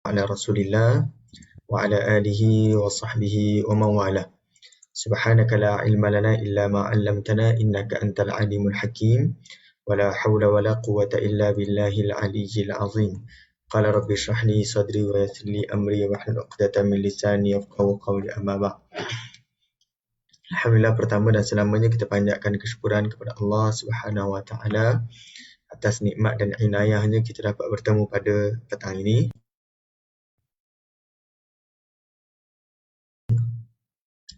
ala Rasulillah wa ala alihi wa sahbihi wa man wala. Subhanaka la ilma lana illa ma 'allamtana innaka antal alimul hakim. Wa la hawla wa la quwwata illa billahil aliyyil azim. Qala rabbi shrah li sadri wa yassir li amri wahlul 'uqdatam min lisani yafqahu qawli amma ba'd. Alhamdulillah, pertama dan selamanya kita panjatkan kesyukuran kepada Allah Subhanahu wa taala atas nikmat dan inayahnya kita dapat bertemu pada petang ini.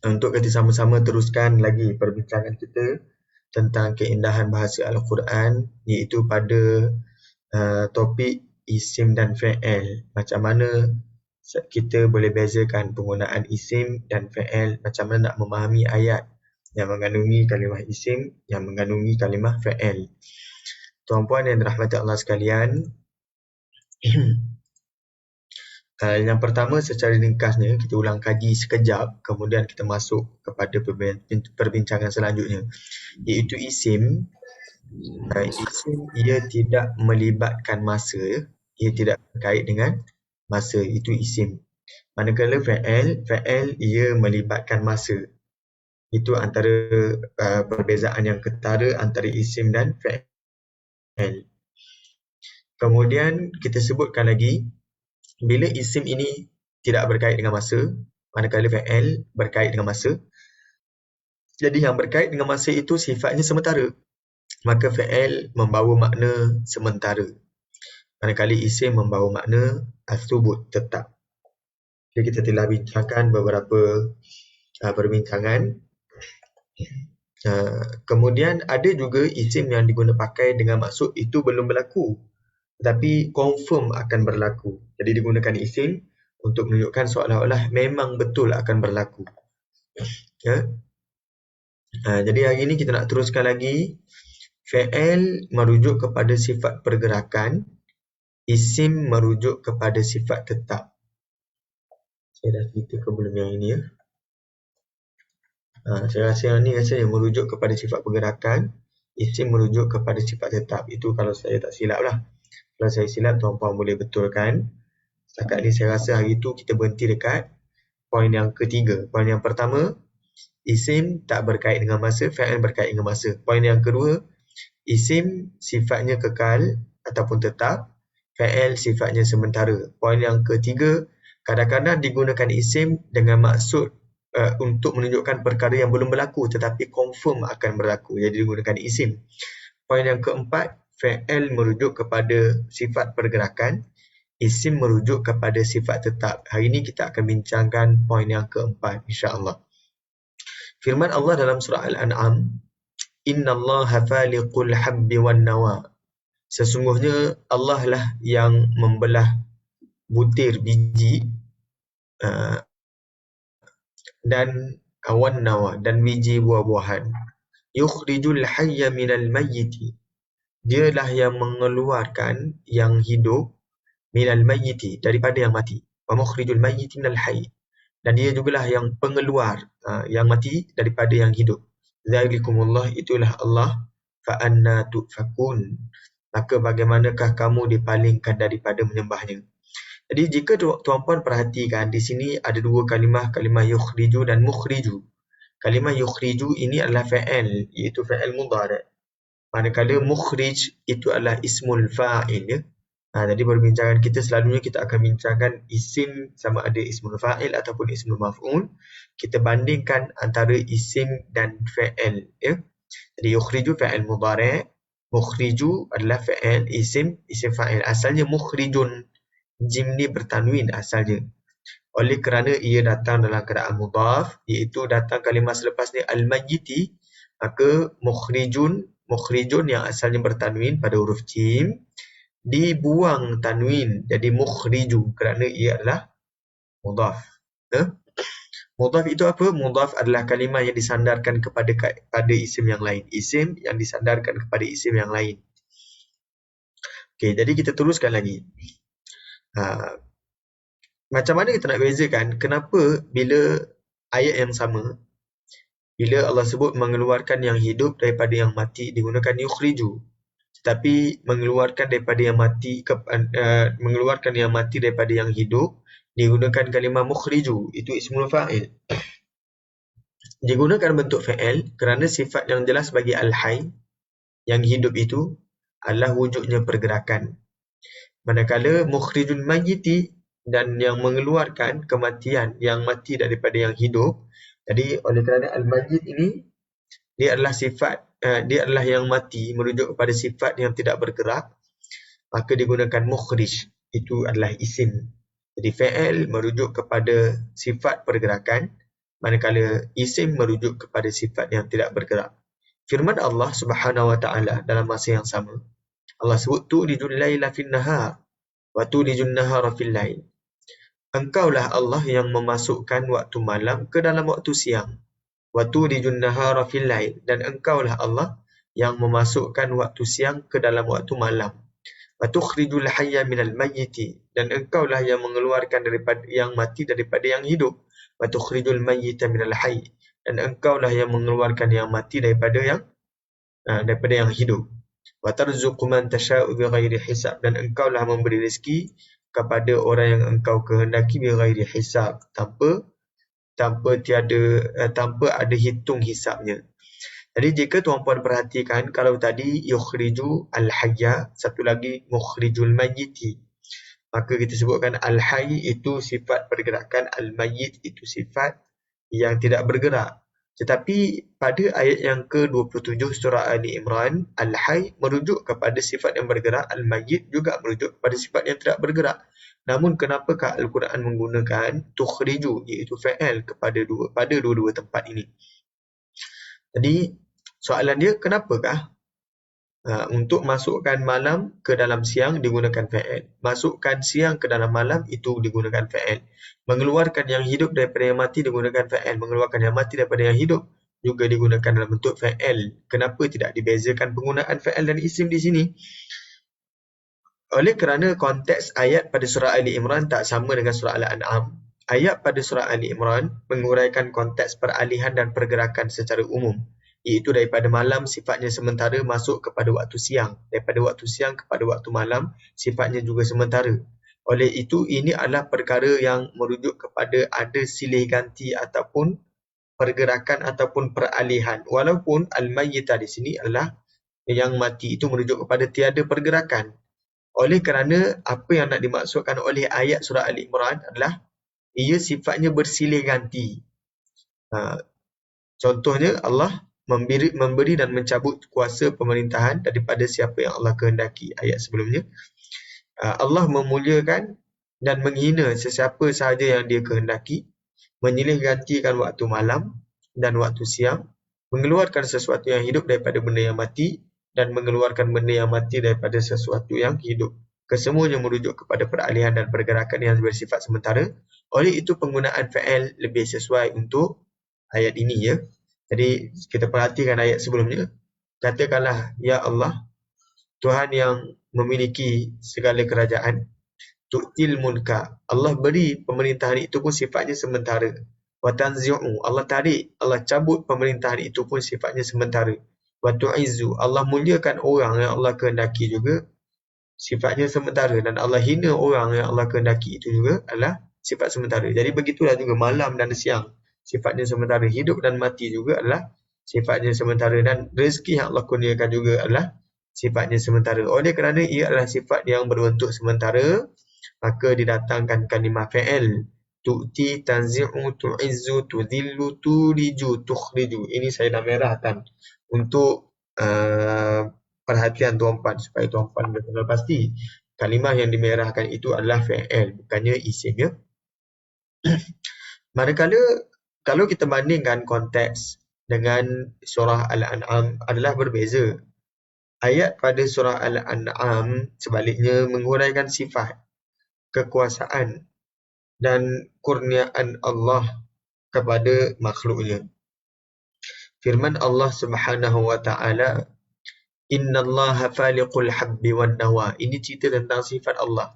Untuk kita sama-sama teruskan lagi perbincangan kita tentang keindahan bahasa Al-Quran, iaitu pada topik isim dan fi'il. Macam mana kita boleh bezakan penggunaan isim dan fi'il, macam mana nak memahami ayat yang mengandungi kalimah isim, yang mengandungi kalimah fi'il. Tuan-puan yang dirahmati Allah sekalian, yang pertama secara ringkasnya kita ulang kaji sekejap, kemudian kita masuk kepada perbincangan selanjutnya, iaitu isim. Isim ia tidak melibatkan masa, ia tidak berkait dengan masa, itu isim. Manakala fi'il ia melibatkan masa. Itu antara perbezaan yang ketara antara isim dan fi'il. Kemudian kita sebutkan lagi, bila isim ini tidak berkait dengan masa, manakala fi'il berkait dengan masa. Jadi yang berkait dengan masa itu sifatnya sementara, maka fi'il membawa makna sementara, manakala isim membawa makna as-subut, tetap. Jadi kita telah bincangkan beberapa perbincangan. Kemudian ada juga isim yang digunakan pakai dengan maksud itu belum berlaku, tetapi confirm akan berlaku. Jadi digunakan isim untuk menunjukkan seolah-olah memang betul akan berlaku. Jadi hari ini kita nak teruskan lagi. Fi'il merujuk kepada sifat pergerakan, isim merujuk kepada sifat tetap. Saya dah cerita ke belum yang ini ya? Saya rasa yang ni rasanya merujuk kepada sifat pergerakan, isim merujuk kepada sifat tetap. Itu kalau saya tak silap lah. Kalau saya silap, tuan-puan boleh betulkan. Setakat ni saya rasa hari itu kita berhenti dekat poin yang ketiga. Poin yang pertama, isim tak berkait dengan masa, fi'il berkait dengan masa. Poin yang kedua, isim sifatnya kekal ataupun tetap, fi'il sifatnya sementara. Poin yang ketiga, kadang-kadang digunakan isim dengan maksud untuk menunjukkan perkara yang belum berlaku tetapi confirm akan berlaku. Jadi digunakan isim. Poin yang keempat, fi'il merujuk kepada sifat pergerakan, isim merujuk kepada sifat tetap. Hari ini kita akan bincangkan poin yang keempat, insya-Allah. Firman Allah dalam surah Al-An'am, Innallaha faliqul habbi wan nawa. Sesungguhnya Allah lah yang membelah butir biji dan wan nawa, dan biji buah-buahan. Yukhrijul hayya minal mayyiti. Dialah yang mengeluarkan yang hidup minal mayyiti, daripada yang mati. Wa mukhrijul mayyiti minal hayy. Dan dia jugalah yang pengeluar yang mati daripada yang hidup. Zalikumullah, itulah Allah. Fa'anna tu'fakun. Maka bagaimanakah kamu dipalingkan daripada menyembahnya. Jadi jika tuan-puan perhatikan, di sini ada dua kalimah yukhriju dan mukhriju. Kalimah yukhriju ini adalah fa'il, iaitu fa'il mudhari'. Manakala mukhrij itu adalah ismul fa'il ya. Jadi perbincangan kita selalunya kita akan bincangkan isim sama ada ismul fa'il ataupun ismul maf'ul. Kita bandingkan antara isim dan fa'il ya. Jadi yukhriju fa'il mudhari', mukhriju adalah fa'il isim fa'il. Asalnya mukhrijun, jim ni bertanwin asalnya. Oleh kerana ia datang dalam keadaan mudhaf, iaitu datang kalimah selepas ni al-mayyiti, maka mukhrijun yang asalnya bertanwin pada huruf jim dibuang tanwin jadi mukhriju kerana ia adalah mudhaf. Mudhaf itu apa? Mudhaf adalah kalimah yang disandarkan kepada isim yang lain. Isim yang disandarkan kepada isim yang lain. Okey, jadi kita teruskan lagi. Macam mana kita nak bezakan kenapa bila ayat yang sama, bila Allah sebut mengeluarkan yang hidup daripada yang mati, digunakan yukhriju. tetapi mengeluarkan daripada yang mati mengeluarkan yang mati daripada yang hidup, digunakan kalimah mukhriju, itu ismul fa'il. Digunakan bentuk fa'il kerana sifat yang jelas bagi al-hayy, yang hidup itu adalah wujudnya pergerakan. Manakala mukhrijul mayyiti, dan yang mengeluarkan kematian, yang mati daripada yang hidup. Jadi oleh kerana al-mayyit ini dia adalah sifat, dia adalah yang mati, merujuk kepada sifat yang tidak bergerak, maka digunakan mukhrij, itu adalah isim. Jadi fa'il merujuk kepada sifat pergerakan, manakala isim merujuk kepada sifat yang tidak bergerak. Firman Allah Subhanahu wa taala dalam masa yang sama, Allah sebut tulijul laila fin nahar wa tulijun nahara fil lail. Engkaulah Allah yang memasukkan waktu malam ke dalam waktu siang. Wa tulijun nahara fil lail, dan engkaulah Allah yang memasukkan waktu siang ke dalam waktu malam. Wa tukhrijul hayya minal mayyiti, dan engkaulah yang mengeluarkan daripada yang mati daripada yang hidup. Wa tukhrijul mayyita minal hayy, dan engkaulah yang mengeluarkan yang mati daripada yang hidup. Wa tarzuqu man tasha'u bighairi hisab, dan engkaulah memberi rezeki kepada orang yang engkau kehendaki bighairi hisab, tanpa ada hitung hisabnya. Jadi jika tuan-puan perhatikan, kalau tadi yukhriju al-hayya, satu lagi mukhrijul mayyiti, maka kita sebutkan al-hayy itu sifat pergerakan, al-mayyit itu sifat yang tidak bergerak. Tetapi pada ayat yang ke-27 surah Ali Imran, al-hayy merujuk kepada sifat yang bergerak, al-mayyit juga merujuk kepada sifat yang tidak bergerak. Namun kenapakah Al-Quran menggunakan tukhriju, iaitu fa'il, pada dua-dua tempat ini? Jadi soalan dia, kenapakah untuk masukkan malam ke dalam siang digunakan fa'il, masukkan siang ke dalam malam itu digunakan fa'il, mengeluarkan yang hidup daripada yang mati digunakan fa'il, mengeluarkan yang mati daripada yang hidup juga digunakan dalam bentuk fa'il. Kenapa tidak dibezakan penggunaan fa'il dan isim di sini? Oleh kerana konteks ayat pada surah Ali Imran tak sama dengan surah Al-An'am. Ayat pada surah Ali Imran menguraikan konteks peralihan dan pergerakan secara umum, iaitu daripada malam sifatnya sementara masuk kepada waktu siang, daripada waktu siang kepada waktu malam sifatnya juga sementara. Oleh itu, ini adalah perkara yang merujuk kepada ada silih ganti ataupun pergerakan ataupun peralihan. Walaupun al-mayyitah di sini adalah yang mati, itu merujuk kepada tiada pergerakan. Oleh kerana apa yang nak dimaksudkan oleh ayat surah Ali Imran adalah ia sifatnya bersilih ganti. Contohnya Allah memberi dan mencabut kuasa pemerintahan daripada siapa yang Allah kehendaki. Ayat sebelumnya, Allah memuliakan dan menghina sesiapa sahaja yang dia kehendaki, menyilih gantikan waktu malam dan waktu siang, mengeluarkan sesuatu yang hidup daripada benda yang mati, dan mengeluarkan benda yang mati daripada sesuatu yang hidup. Kesemuanya merujuk kepada peralihan dan pergerakan yang bersifat sementara. Oleh itu penggunaan fa'il lebih sesuai untuk ayat ini, ya. Jadi kita perhatikan ayat sebelumnya. Katakanlah, ya Allah, Tuhan yang memiliki segala kerajaan, tu'til mulka, Allah beri pemerintahan itu pun sifatnya sementara. Wa tanzi'u, Allah tarik, Allah cabut pemerintahan itu pun sifatnya sementara. Wa tu'izzu, Allah muliakan orang yang Allah kehendaki juga sifatnya sementara, dan Allah hina orang yang Allah kehendaki itu juga adalah sifat sementara. Jadi begitulah juga malam dan siang sifatnya sementara, hidup dan mati juga adalah sifatnya sementara, dan rezeki yang Allah kurniakan juga adalah sifatnya sementara. Oleh kerana ia adalah sifat yang berbentuk sementara, maka didatangkan kalimah fa'il. Tu'ti, tanzi'u, tu'izzu, tudhillu, tuliju, tukhriju. Ini saya dah merahkan untuk perhatian tuan-puan, supaya tuan-puan betul pasti kalimah yang dimerahkan itu adalah fa'il, bukannya isim, ya. Manakala kalau kita bandingkan konteks dengan surah Al-An'am adalah berbeza. Ayat pada surah Al-An'am sebaliknya menguraikan sifat, kekuasaan dan kurniaan Allah kepada makhluknya. Firman Allah Subhanahu wa taala, innallaha faliqul habbi wan nawa. Ini cerita tentang sifat Allah.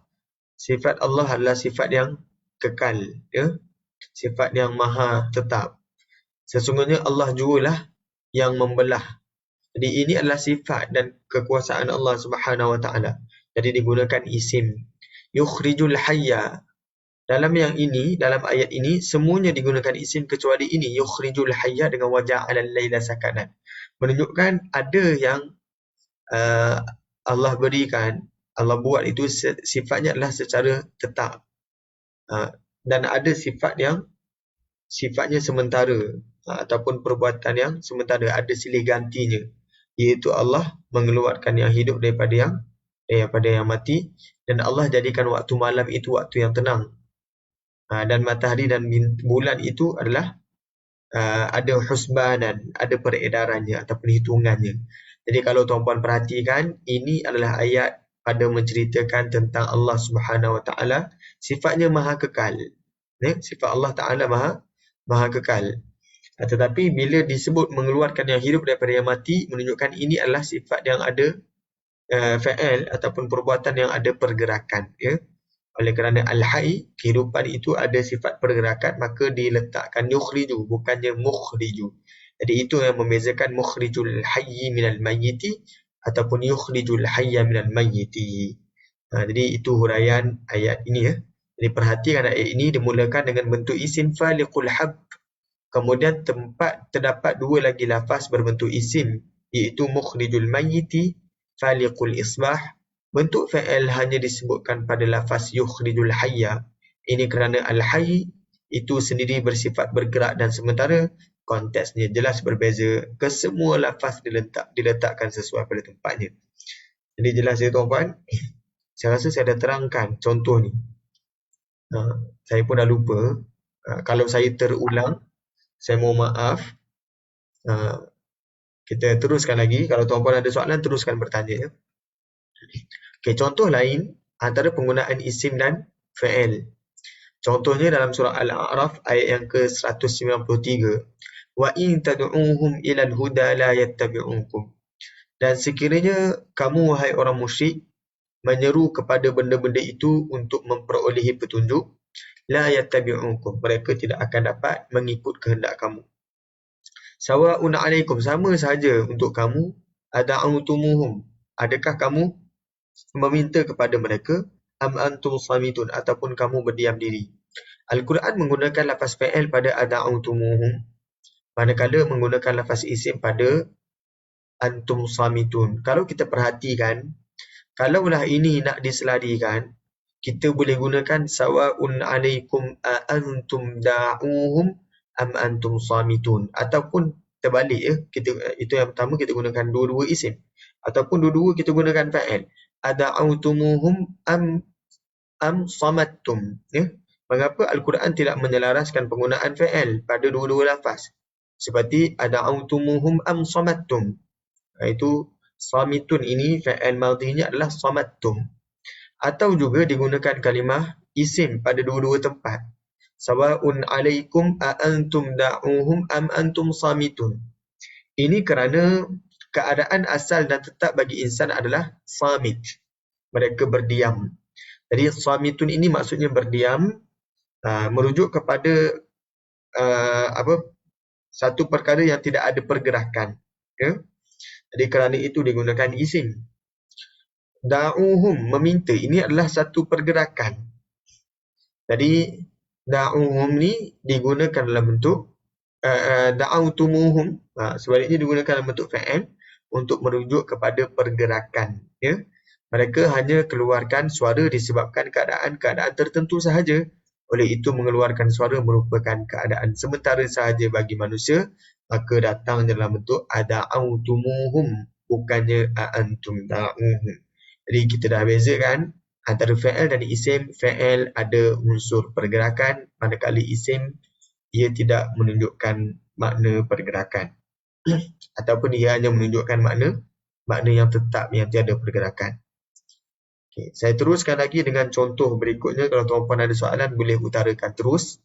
Sifat Allah adalah sifat yang kekal, ya. Sifat yang maha tetap. Sesungguhnya Allah jugalah yang membelah. Jadi ini adalah sifat dan kekuasaan Allah Subhanahu Wa Taala. Jadi digunakan isim. Yukhrijul hayya. Dalam ayat ini semuanya digunakan isim kecuali ini, yukhrijul hayya dengan wajah alal laila sakanan. Menunjukkan ada yang Allah berikan, Allah buat itu sifatnya adalah secara tetap. Dan ada sifat yang sifatnya sementara, ataupun perbuatan yang sementara, ada silih gantinya, iaitu Allah mengeluarkan yang hidup daripada yang mati, dan Allah jadikan waktu malam itu waktu yang tenang, dan matahari dan bulan itu adalah ada husbanan, ada peredarannya ataupun hitungannya. Jadi kalau tuan-puan perhatikan, ini adalah ayat pada menceritakan tentang Allah Subhanahu Wa Taala, sifatnya maha kekal. Sifat Allah Taala maha kekal. Tetapi bila disebut mengeluarkan yang hidup daripada yang mati, menunjukkan ini adalah sifat yang ada fa'al ataupun perbuatan yang ada pergerakan, ya. Oleh kerana al-hayy, kehidupan itu ada sifat pergerakan, maka diletakkan yukhriju, bukannya mukhriju. Jadi itu yang membezakan mukhrijul hayyi minal mayyiti ataupun yukhrijul hayya minal mayyiti. Jadi itu huraian ayat ini, ya. Jadi perhatikan ayat ini dimulakan dengan bentuk isim faliqul hab. Kemudian terdapat dua lagi lafaz berbentuk isim, iaitu mukhrijul mayyiti, faliqul isbah. Bentuk fa'il hanya disebutkan pada lafaz yukhrijul hayya. Ini kerana al-hayy itu sendiri bersifat bergerak dan sementara, konteksnya jelas berbeza. Kesemua lafaz diletakkan sesuai pada tempatnya. Jadi jelas ya tuan-puan. Saya rasa saya dah terangkan contoh ni. Saya pun dah lupa. Kalau saya terulang, saya mohon maaf. Kita teruskan lagi. Kalau tuan-puan ada soalan, teruskan bertanya, ya. Okay, contoh lain antara penggunaan isim dan fa'il. Contohnya dalam surah Al-A'raf ayat yang ke-193. Wa in tad'uuhum ilal huda la yattabi'ukum. Dan sekiranya kamu wahai orang musyrik menyeru kepada benda-benda itu untuk memperolehi petunjuk, la yattabi'ukum, mereka tidak akan dapat mengikut kehendak kamu. Sawa'un 'alaikum, sama sahaja untuk kamu, ada'utumuhum, adakah kamu meminta kepada mereka, am antum samitun, ataupun kamu berdiam diri. Al-Quran menggunakan lafaz fa'il pada ada'utumuhum, manakala menggunakan lafaz isim pada antum samitun. Kalau kita perhatikan, kalaulah ini nak diselarikan, kita boleh gunakan sawa'un 'alaikum a antum da'uhum am antum samitun, ataupun terbalik, ya. Itu yang pertama, kita gunakan dua-dua isim, ataupun dua-dua kita gunakan fa'il. Ada'autumuhum am samattum, ya. Mengapa Al-Quran tidak menyelaraskan penggunaan fa'il pada dua-dua lafaz? Seperti ada'autumuhum am samattum. Itu samitun, ini fa'il madhinya adalah samattum. Atau juga digunakan kalimah isim pada dua-dua tempat. Sawa'un 'alaikum a antum da'uhum am antum samitun. Ini kerana keadaan asal dan tetap bagi insan adalah samit. Mereka berdiam. Jadi samitun ini maksudnya berdiam, merujuk kepada satu perkara yang tidak ada pergerakan, ya. Jadi kerana itu digunakan isim. Da'uhum, meminta, ini adalah satu pergerakan. Jadi da'uhum ni digunakan dalam bentuk da'autumuhum, sebaliknya digunakan dalam bentuk fa'il untuk merujuk kepada pergerakan, ya. Mereka hanya keluarkan suara disebabkan keadaan-keadaan tertentu sahaja. Oleh itu mengeluarkan suara merupakan keadaan sementara sahaja bagi manusia, maka datang dalam bentuk ada'autumuhum, bukannya a'antum da'uhum. Jadi kita dah bezakan antara fa'il dan isim. Fa'il ada unsur pergerakan, manakala isim ia tidak menunjukkan makna pergerakan. Ataupun ia hanya menunjukkan makna yang tetap, yang tiada pergerakan. Okay, saya teruskan lagi dengan contoh berikutnya. Kalau tuan-puan ada soalan, boleh utarakan terus.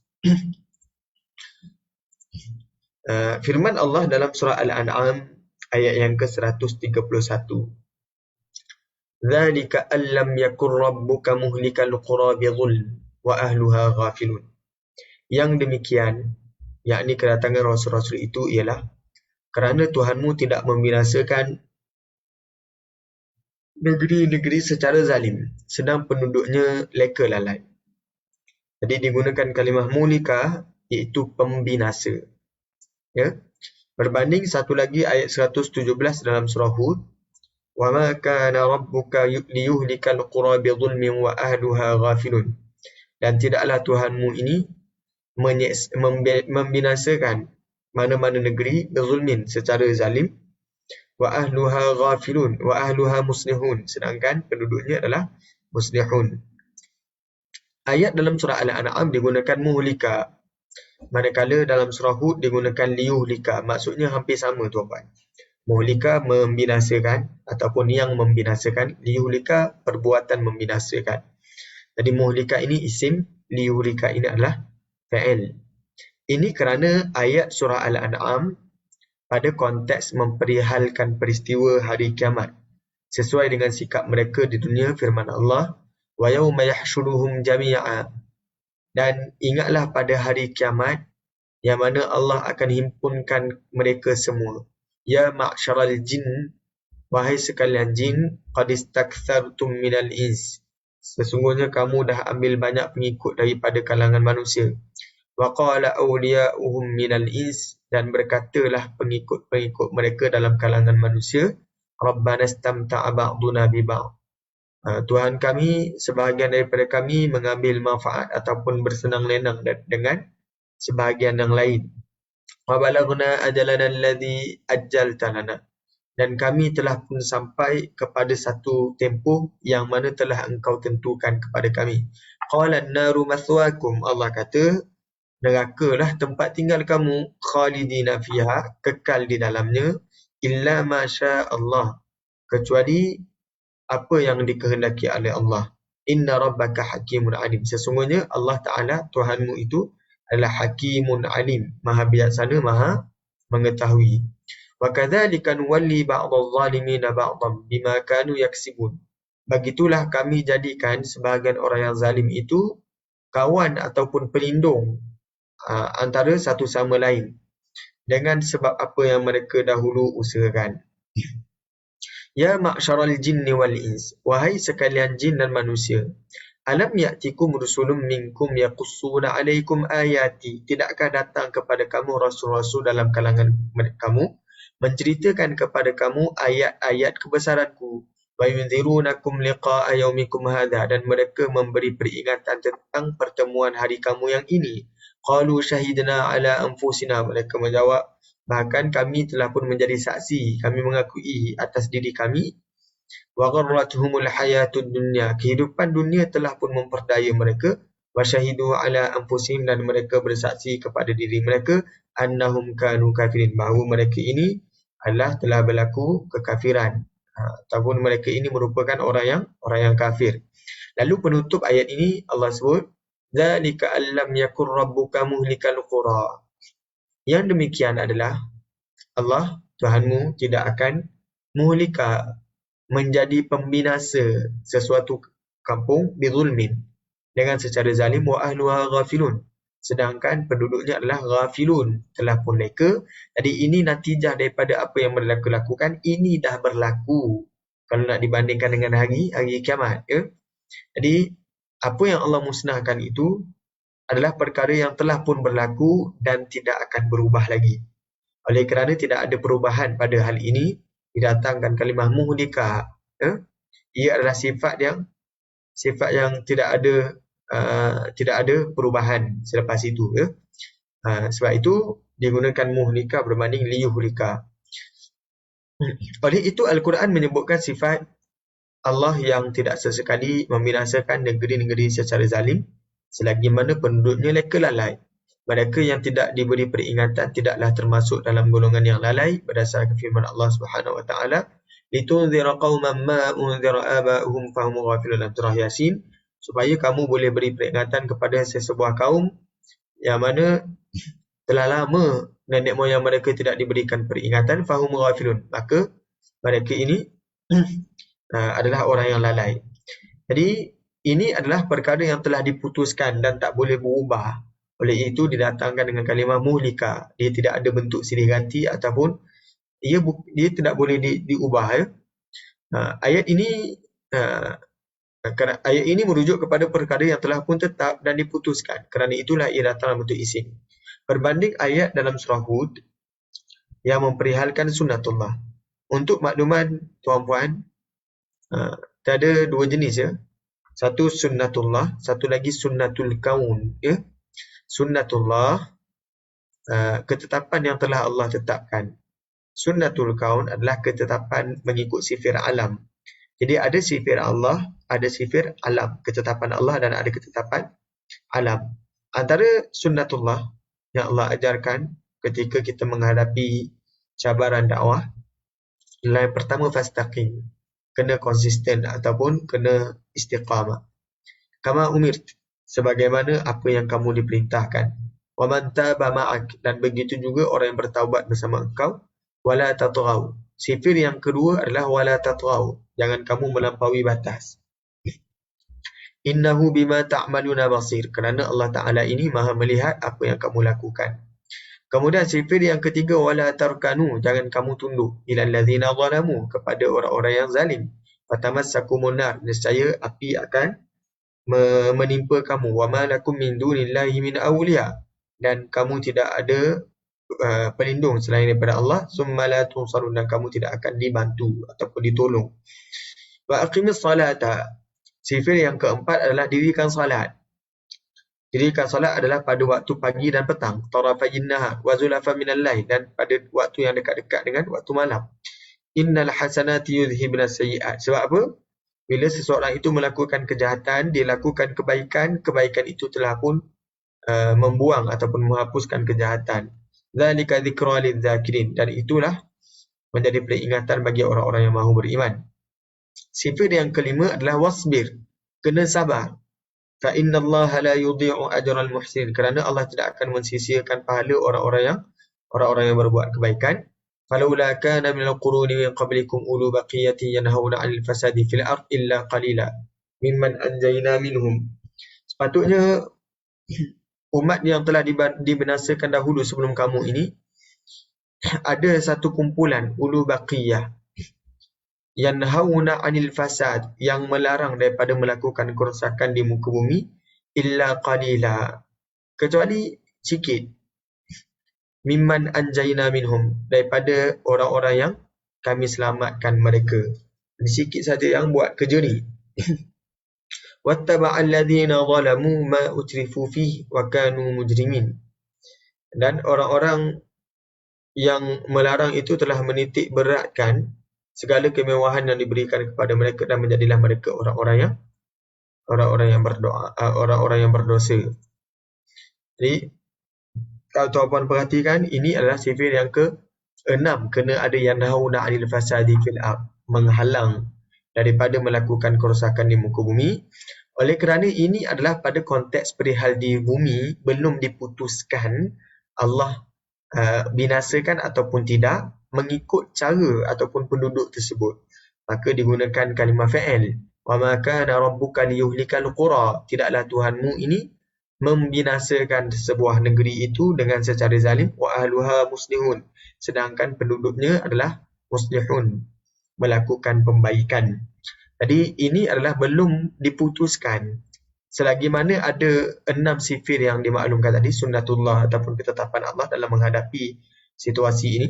Firman Allah dalam surah Al-An'am ayat yang ke-131. ذَلِكَ أَنْ لَمْ يَكُنْ رَبُّكَ مُهْلِكَ الْقُرَى بِظُلْمٍ وَأَهْلُهَا غَافِلُونَ. Yang demikian, yakni kedatangan rasul-rasul itu ialah kerana Tuhanmu tidak membinasakan negeri-negeri secara zalim, sedang penduduknya leka lalai. Jadi digunakan kalimah muhlika, iaitu pembinasa. Ya. Berbanding satu lagi ayat 117 dalam surah Hud, وَمَا كَانَ رَبُّكَ لِيُهْلِكَ الْقُرَى بِظُلْمٍ وَأَهْلُهَا غَافِلُونَ. Dan tidaklah Tuhanmu ini membinasakan mana-mana negeri berzulmin secara zalim, wa ahluha ghafilun wa ahluha muslihun, sedangkan penduduknya adalah muslihun. Ayat dalam surah Al-An'am digunakan muhlika, manakala dalam surah Hud digunakan liyuhlika. Maksudnya hampir sama tuan-puan. Muhlika membinasakan ataupun yang membinasakan, liyuhlika perbuatan membinasakan. Jadi muhlika ini isim, liyuhlika ini adalah fa'il. Ini kerana ayat surah Al-An'am pada konteks memperihalkan peristiwa hari kiamat sesuai dengan sikap mereka di dunia. Firman Allah, wa yauma yahsyuruhum jami'a, dan ingatlah pada hari kiamat yang mana Allah akan himpunkan mereka semua. Ya ma'syaral jin, wahai sekalian jin, qad istakthartum minal ins, sesungguhnya kamu dah ambil banyak pengikut daripada kalangan manusia. Wa qala awliya'uhum minal ins, dan berkatalah pengikut-pengikut mereka dalam kalangan manusia, Rabbana istamta'a ba'duna bi ba'd, Tuhan kami, sebahagian daripada kami mengambil manfaat ataupun bersenang lenang dengan sebahagian yang lain. Wa balaghna ajalana alladhi ajjalta lana, dan kami telah pun sampai kepada satu tempoh yang mana telah engkau tentukan kepada kami. Qala an-naru mathwaakum, Allah kata nerakalah tempat tinggal kamu, khalidina fiha, kekal di dalamnya, illa ma syaa Allah, kecuali apa yang dikehendaki oleh Allah. Inna rabbaka hakimun alim, sesungguhnya Allah Ta'ala Tuhanmu itu adalah hakimun alim, maha bijaksana, maha mengetahui. Wa kadzalika nuwalli ba'dadh zalimina ba'dhan bima kanu yaksibun, begitulah kami jadikan sebahagian orang yang zalim itu kawan ataupun pelindung antara satu sama lain dengan sebab apa yang mereka dahulu usahakan. Ya ma'syaral jinni wal ins, wahai sekalian jin dan manusia, alam ya'tikum rusulun minkum yaqussuna alaikum ayati, tidakkah datang kepada kamu rasul-rasul dalam kalangan kamu menceritakan kepada kamu ayat-ayat kebesaranku, wa yunzirunakum liqa'a yaumikum hadha, dan mereka memberi peringatan tentang pertemuan hari kamu yang ini. Qalu syahidna ala anfusina, mereka menjawab, bahkan kami telah pun menjadi saksi, kami mengakui atas diri kami. Wa gharratuhumul hayatud dunya, kehidupan dunia telah pun memperdaya mereka. Wa syahidu ala anfusihim, dan mereka bersaksi kepada diri mereka, annahum kanu kafirin, bahawa mereka ini adalah telah berlaku kekafiran, ataupun mereka ini merupakan orang yang kafir. Lalu penutup ayat ini Allah sebut, zalika allam yakur rabbuka muhlikal qura, yang demikian adalah Allah Tuhanmu tidak akan muhlika, menjadi pembinasa sesuatu kampung, bizulmin, dengan secara zalim, wa ahluha ghafilun, sedangkan penduduknya adalah ghafilun, telah pun leka. Jadi ini natijah daripada apa yang mereka lakukan. Ini dah berlaku kalau nak dibandingkan dengan hari kiamat, ya. Jadi apa yang Allah musnahkan itu adalah perkara yang telah pun berlaku dan tidak akan berubah lagi. Oleh kerana tidak ada perubahan pada hal ini, didatangkan kalimah muhlika, ya. Ia adalah sifat yang tidak ada perubahan selepas itu, ya. Sebab itu digunakan muhlika berbanding liyuhlika. Oleh itu Al-Quran menyebutkan sifat Allah yang tidak sesekali membinasakan negeri-negeri secara zalim, selagi mana penduduknya leka lalai. Mereka yang tidak diberi peringatan tidaklah termasuk dalam golongan yang lalai, berdasarkan firman Allah Subhanahu wa taala, litunzira qauman ma unzira aba'uhum fahum ghafilun, dalam surah Yasin, supaya kamu boleh beri peringatan kepada sesebuah kaum yang mana telah lama nenek moyang mereka tidak diberikan peringatan, fahum ghafilun, maka mereka ini adalah orang yang lalai. Jadi ini adalah perkara yang telah diputuskan dan tak boleh berubah. Oleh itu didatangkan dengan kalimah muhlika. Dia tidak ada bentuk silih ganti ataupun dia tidak boleh diubah ya. Ayat ini kerana ayat ini merujuk kepada perkara yang telah pun tetap dan diputuskan. Kerana itulah ia datang dalam bentuk isim. Berbanding ayat dalam surah Hud yang memperihalkan sunnatullah. Untuk makluman tuan-puan, ada dua jenis ya. Satu sunnatullah, satu lagi sunnatul kaun ya. Sunnatullah, ketetapan yang telah Allah tetapkan. Sunnatul kaun adalah ketetapan mengikut sifir alam. Jadi ada sifir Allah, ada sifir alam, ketetapan Allah dan ada ketetapan alam. Antara sunnatullah yang Allah ajarkan ketika kita menghadapi cabaran dakwah, yang pertama fastaqim, kena konsisten ataupun kena istiqamah. Kama umirt, sebagaimana apa yang kamu diperintahkan. Wa man taba ma'ak, dan begitu juga orang yang bertaubat bersama engkau. Wala tatghaw. Sifir yang kedua adalah wala tatghaw, jangan kamu melampaui batas. Innahu bima ta'maluna basir, kerana Allah Ta'ala ini maha melihat apa yang kamu lakukan. Kemudian sifir yang ketiga, wala tarkanu, jangan kamu tunduk, ilal ladzina zalamu, kepada orang-orang yang zalim. Fatamassakumun nar, nescaya api akan menimpa kamu. Wa ma lakum min dunillahi min awliya, dan kamu tidak ada pelindung selain daripada Allah. Summa la tunsarun, dan kamu tidak akan dibantu ataupun ditolong. Wa aqimis salata, sifir yang keempat adalah dirikan salat. Dirikan salat adalah pada waktu pagi dan petang, tarafayn nahar wa zulafa minal lail, dan pada waktu yang dekat-dekat dengan waktu malam. Innal hasanati yudhibna sayyi'at. Sebab apa? Bila seseorang itu melakukan kejahatan, dia lakukan kebaikan, kebaikan itu telah pun membuang ataupun menghapuskan kejahatan. Dzalika dzikra lidzakirin, dan itulah menjadi peringatan bagi orang-orang yang mahu beriman. Sifat yang kelima adalah wasbir, kena sabar. Fa innallaha la yudhi'u ajral muhsin, kerana Allah tidak akan mensia-siakan pahala orang-orang yang berbuat kebaikan. Falaula kana minal quruni min qablikum ulu baqiyatin yanhauna 'anil fasadi fil ard illa qalila mimman anjayna minhum. Sepatutnya umat yang telah dibinasakan dahulu sebelum kamu ini ada satu kumpulan ulu baqiyah, yanhauna 'anil fasad, yang melarang daripada melakukan kerosakan di muka bumi, illa qalila, kecuali sikit, mimman anjayna minhum, daripada orang-orang yang kami selamatkan mereka. Sikit saja yang buat kerja ni. Wattaba'al ladzina zalamu ma utrifu fihi wa kanu mujrimin, dan orang-orang yang melarang itu telah menitik beratkan segala kemewahan yang diberikan kepada mereka, dan menjadilah mereka orang-orang yang berdosa. Jadi kalau tuan-puan perhatikan, ini adalah sifir yang ke-6, kena ada yanhauna 'anil fasadi fil ard, menghalang daripada melakukan kerosakan di muka bumi. Oleh kerana ini adalah pada konteks perihal di bumi belum diputuskan Allah binasakan ataupun tidak mengikut cara ataupun penduduk tersebut, maka digunakan kalimah fa'il. Wa ma kana rabbuka liyuhlikal qura, tidaklah Tuhanmu ini membinasakan sebuah negeri itu dengan secara zalim. Wa ahluha muslihun, sedangkan penduduknya adalah muslihun, melakukan pembaikan. Jadi ini adalah belum diputuskan. Selagi mana ada 6 sifir yang dimaklumkan tadi, sunnatullah ataupun ketetapan Allah dalam menghadapi situasi ini,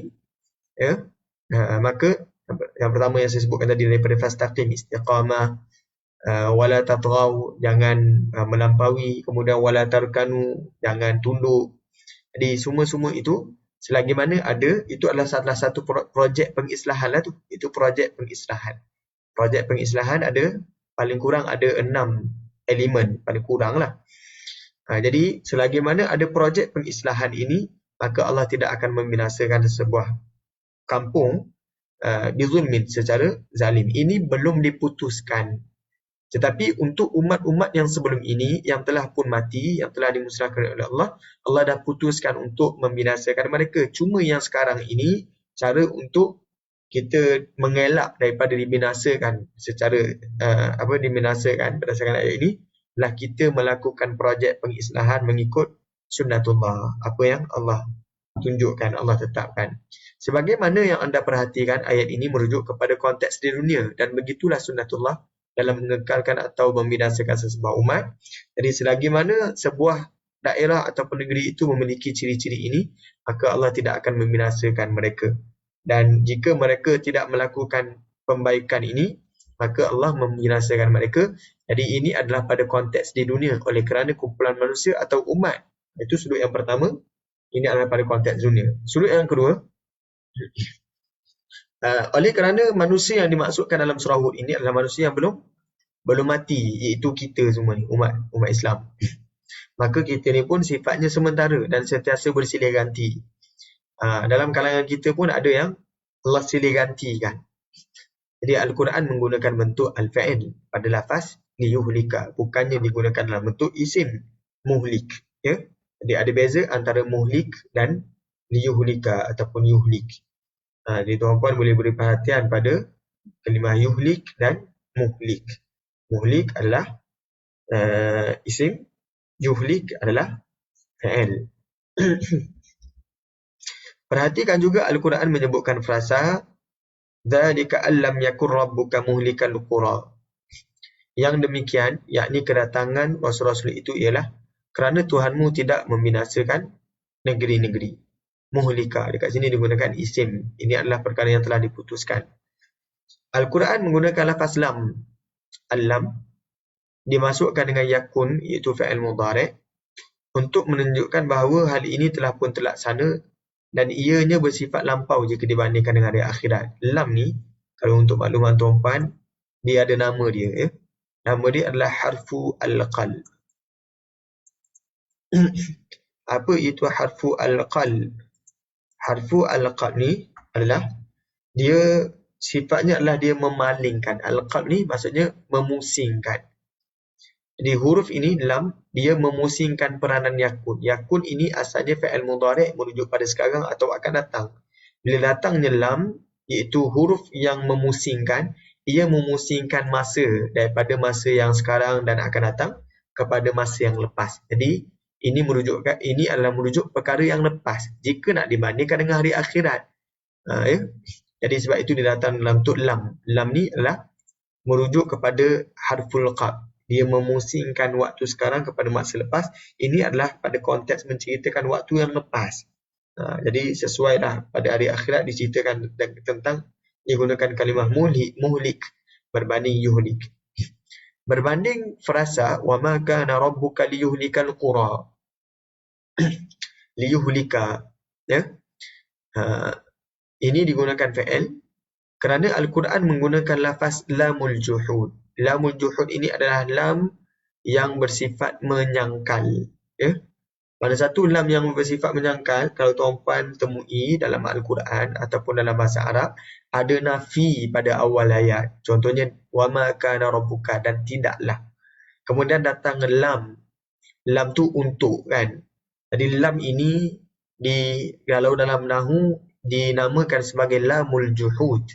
ya, maka yang pertama yang saya sebutkan tadi daripada fastaqim, istiqamah, wala tatghaw, jangan melampaui, kemudian wala tarkanu, jangan tunduk. Jadi semua itu selagi mana ada, itu adalah salah satu projek pengislahan lah tu. Itu projek pengislahan. Projek pengislahan ada paling kurang ada 6 elemen, paling kurang lah. Jadi selagi mana ada projek pengislahan ini, maka Allah tidak akan membinasakan sebuah kampung bizulmin, secara zalim. Ini belum diputuskan. Tetapi untuk umat-umat yang sebelum ini, yang telah pun mati, yang telah dimusnahkan oleh Allah, Allah dah putuskan untuk membinasakan mereka. Cuma yang sekarang ini, cara untuk kita mengelak daripada dibinasakan secara dibinasakan berdasarkan ayat ini, adalah kita melakukan projek pengislahan mengikut sunnatullah, apa yang Allah tunjukkan, Allah tetapkan. Sebagaimana yang anda perhatikan, ayat ini merujuk kepada konteks di dunia dan begitulah sunnatullah dalam mengekalkan atau membinasakan sesebuah umat. Jadi selagi mana sebuah daerah ataupun negeri itu memiliki ciri-ciri ini, maka Allah tidak akan membinasakan mereka. Dan jika mereka tidak melakukan pembaikan ini, maka Allah membinasakan mereka. Jadi ini adalah pada konteks di dunia oleh kerana kumpulan manusia atau umat. Itu sudut yang pertama. Ini adalah pada konteks dunia. Sudut yang kedua, oleh kerana manusia yang dimaksudkan dalam surah Hud ini adalah manusia yang belum mati, iaitu kita semua ni, umat Islam. Maka kita ni pun sifatnya sementara dan sentiasa bersilih ganti. Dalam kalangan kita pun ada yang Allah silih gantikan. Jadi Al-Quran menggunakan bentuk al-fa'il pada lafaz liyuhlika, bukannya digunakan dalam bentuk isim muhlik. Ya? Jadi ada beza antara muhlik dan liyuhlika ataupun yuhlik. Jadi tuan-puan boleh beri perhatian pada kalimah yuhlik dan muhlik. Muhlik adalah isim, yuhlik adalah fa'il. Perhatikan juga Al-Quran menyebutkan frasa dzalika allam yakun rabbuka muhlikal qura. Yang demikian, yakni kedatangan rasul-rasul itu ialah kerana Tuhanmu tidak membinasakan negeri-negeri. Muhlika, dekat sini digunakan isim. Ini adalah perkara yang telah diputuskan. Al-Quran menggunakan lafaz lam. Al-lam dimasukkan dengan yakun, iaitu fa'il mudhari', untuk menunjukkan bahawa hal ini telah pun terlaksana dan ianya bersifat lampau jika dibandingkan dengan hari akhirat. Lam ni, kalau untuk makluman tuan-puan, dia ada nama dia. Ya? Nama dia adalah harfu al-qalb. Apa itu harfu al-qalb? Harfu al-qalb ni adalah dia sifatnya adalah dia memalingkan. Al-qalb ni maksudnya memusingkan. Jadi huruf ini lam, dia memusingkan peranan yakun. Yakun ini asalnya fa'il mudhari' merujuk pada sekarang atau akan datang. Bila datangnya lam, iaitu huruf yang memusingkan, ia memusingkan masa daripada masa yang sekarang dan akan datang kepada masa yang lepas. Jadi ini adalah merujuk perkara yang lepas jika nak dibandingkan dengan hari akhirat. Ya? Jadi sebab itu dia datang dalam bentuk lam. Lam ni adalah merujuk kepada harful qab. Dia memusingkan waktu sekarang kepada masa lepas. Ini adalah pada konteks menceritakan waktu yang lepas. Jadi sesuailah pada hari akhirat diceritakan tentang digunakan kalimah muhlik berbanding yuhlik. Berbanding frasa wa ma kana rabbuka liyuhlikal qura. Liyuhlika, ya. Ini digunakan fa'il kerana Al-Quran menggunakan lafaz lamul juhud. Lamul juhud ini adalah lam yang bersifat menyangkal. Ya? Mana satu lam yang bersifat menyangkal, kalau tuan-puan temui dalam Al-Quran ataupun dalam bahasa Arab, ada nafi pada awal ayat. Contohnya, wa ma kana rabbuka, dan tidaklah. Kemudian datang lam. Lam tu untuk, kan? Jadi lam ini, kalau dalam nahu, dinamakan sebagai lamul juhud.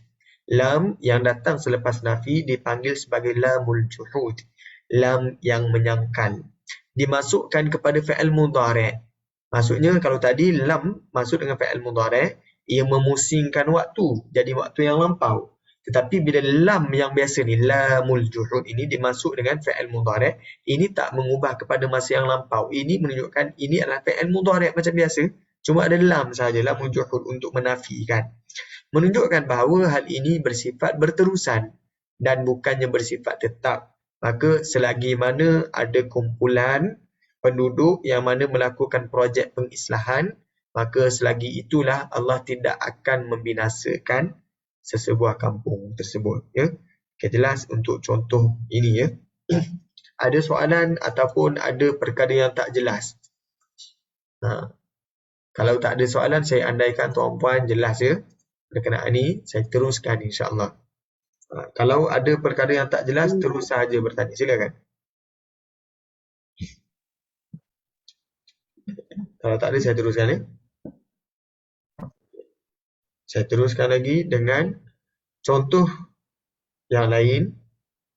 Lam yang datang selepas nafi dipanggil sebagai lamul juhud. Lam yang menyangkal. Dimasukkan kepada fa'il mudhari'. Maksudnya kalau tadi lam masuk dengan fa'il mudhari', ia memusingkan waktu, jadi waktu yang lampau. Tetapi bila lam yang biasa ni, lamul juhud ini dimasuk dengan fa'il mudhari', ini tak mengubah kepada masa yang lampau. Ini menunjukkan ini adalah fa'il mudhari' macam biasa. Cuma ada lam sahaja, lamul juhud, untuk menafikan. Menunjukkan bahawa hal ini bersifat berterusan dan bukannya bersifat tetap. Maka selagi mana ada kumpulan penduduk yang mana melakukan projek pengislahan, maka selagi itulah Allah tidak akan membinasakan sesebuah kampung tersebut. Ya? Okay, jelas untuk contoh ini. Ya? Ada soalan ataupun ada perkara yang tak jelas? Kalau tak ada soalan, saya andaikan tuan-puan jelas ya. Berkenaan ini, saya teruskan insya-Allah. Kalau ada perkara yang tak jelas, terus sahaja bertanya. Silakan. Kalau tak ada, saya teruskan ya. Saya teruskan lagi dengan contoh yang lain.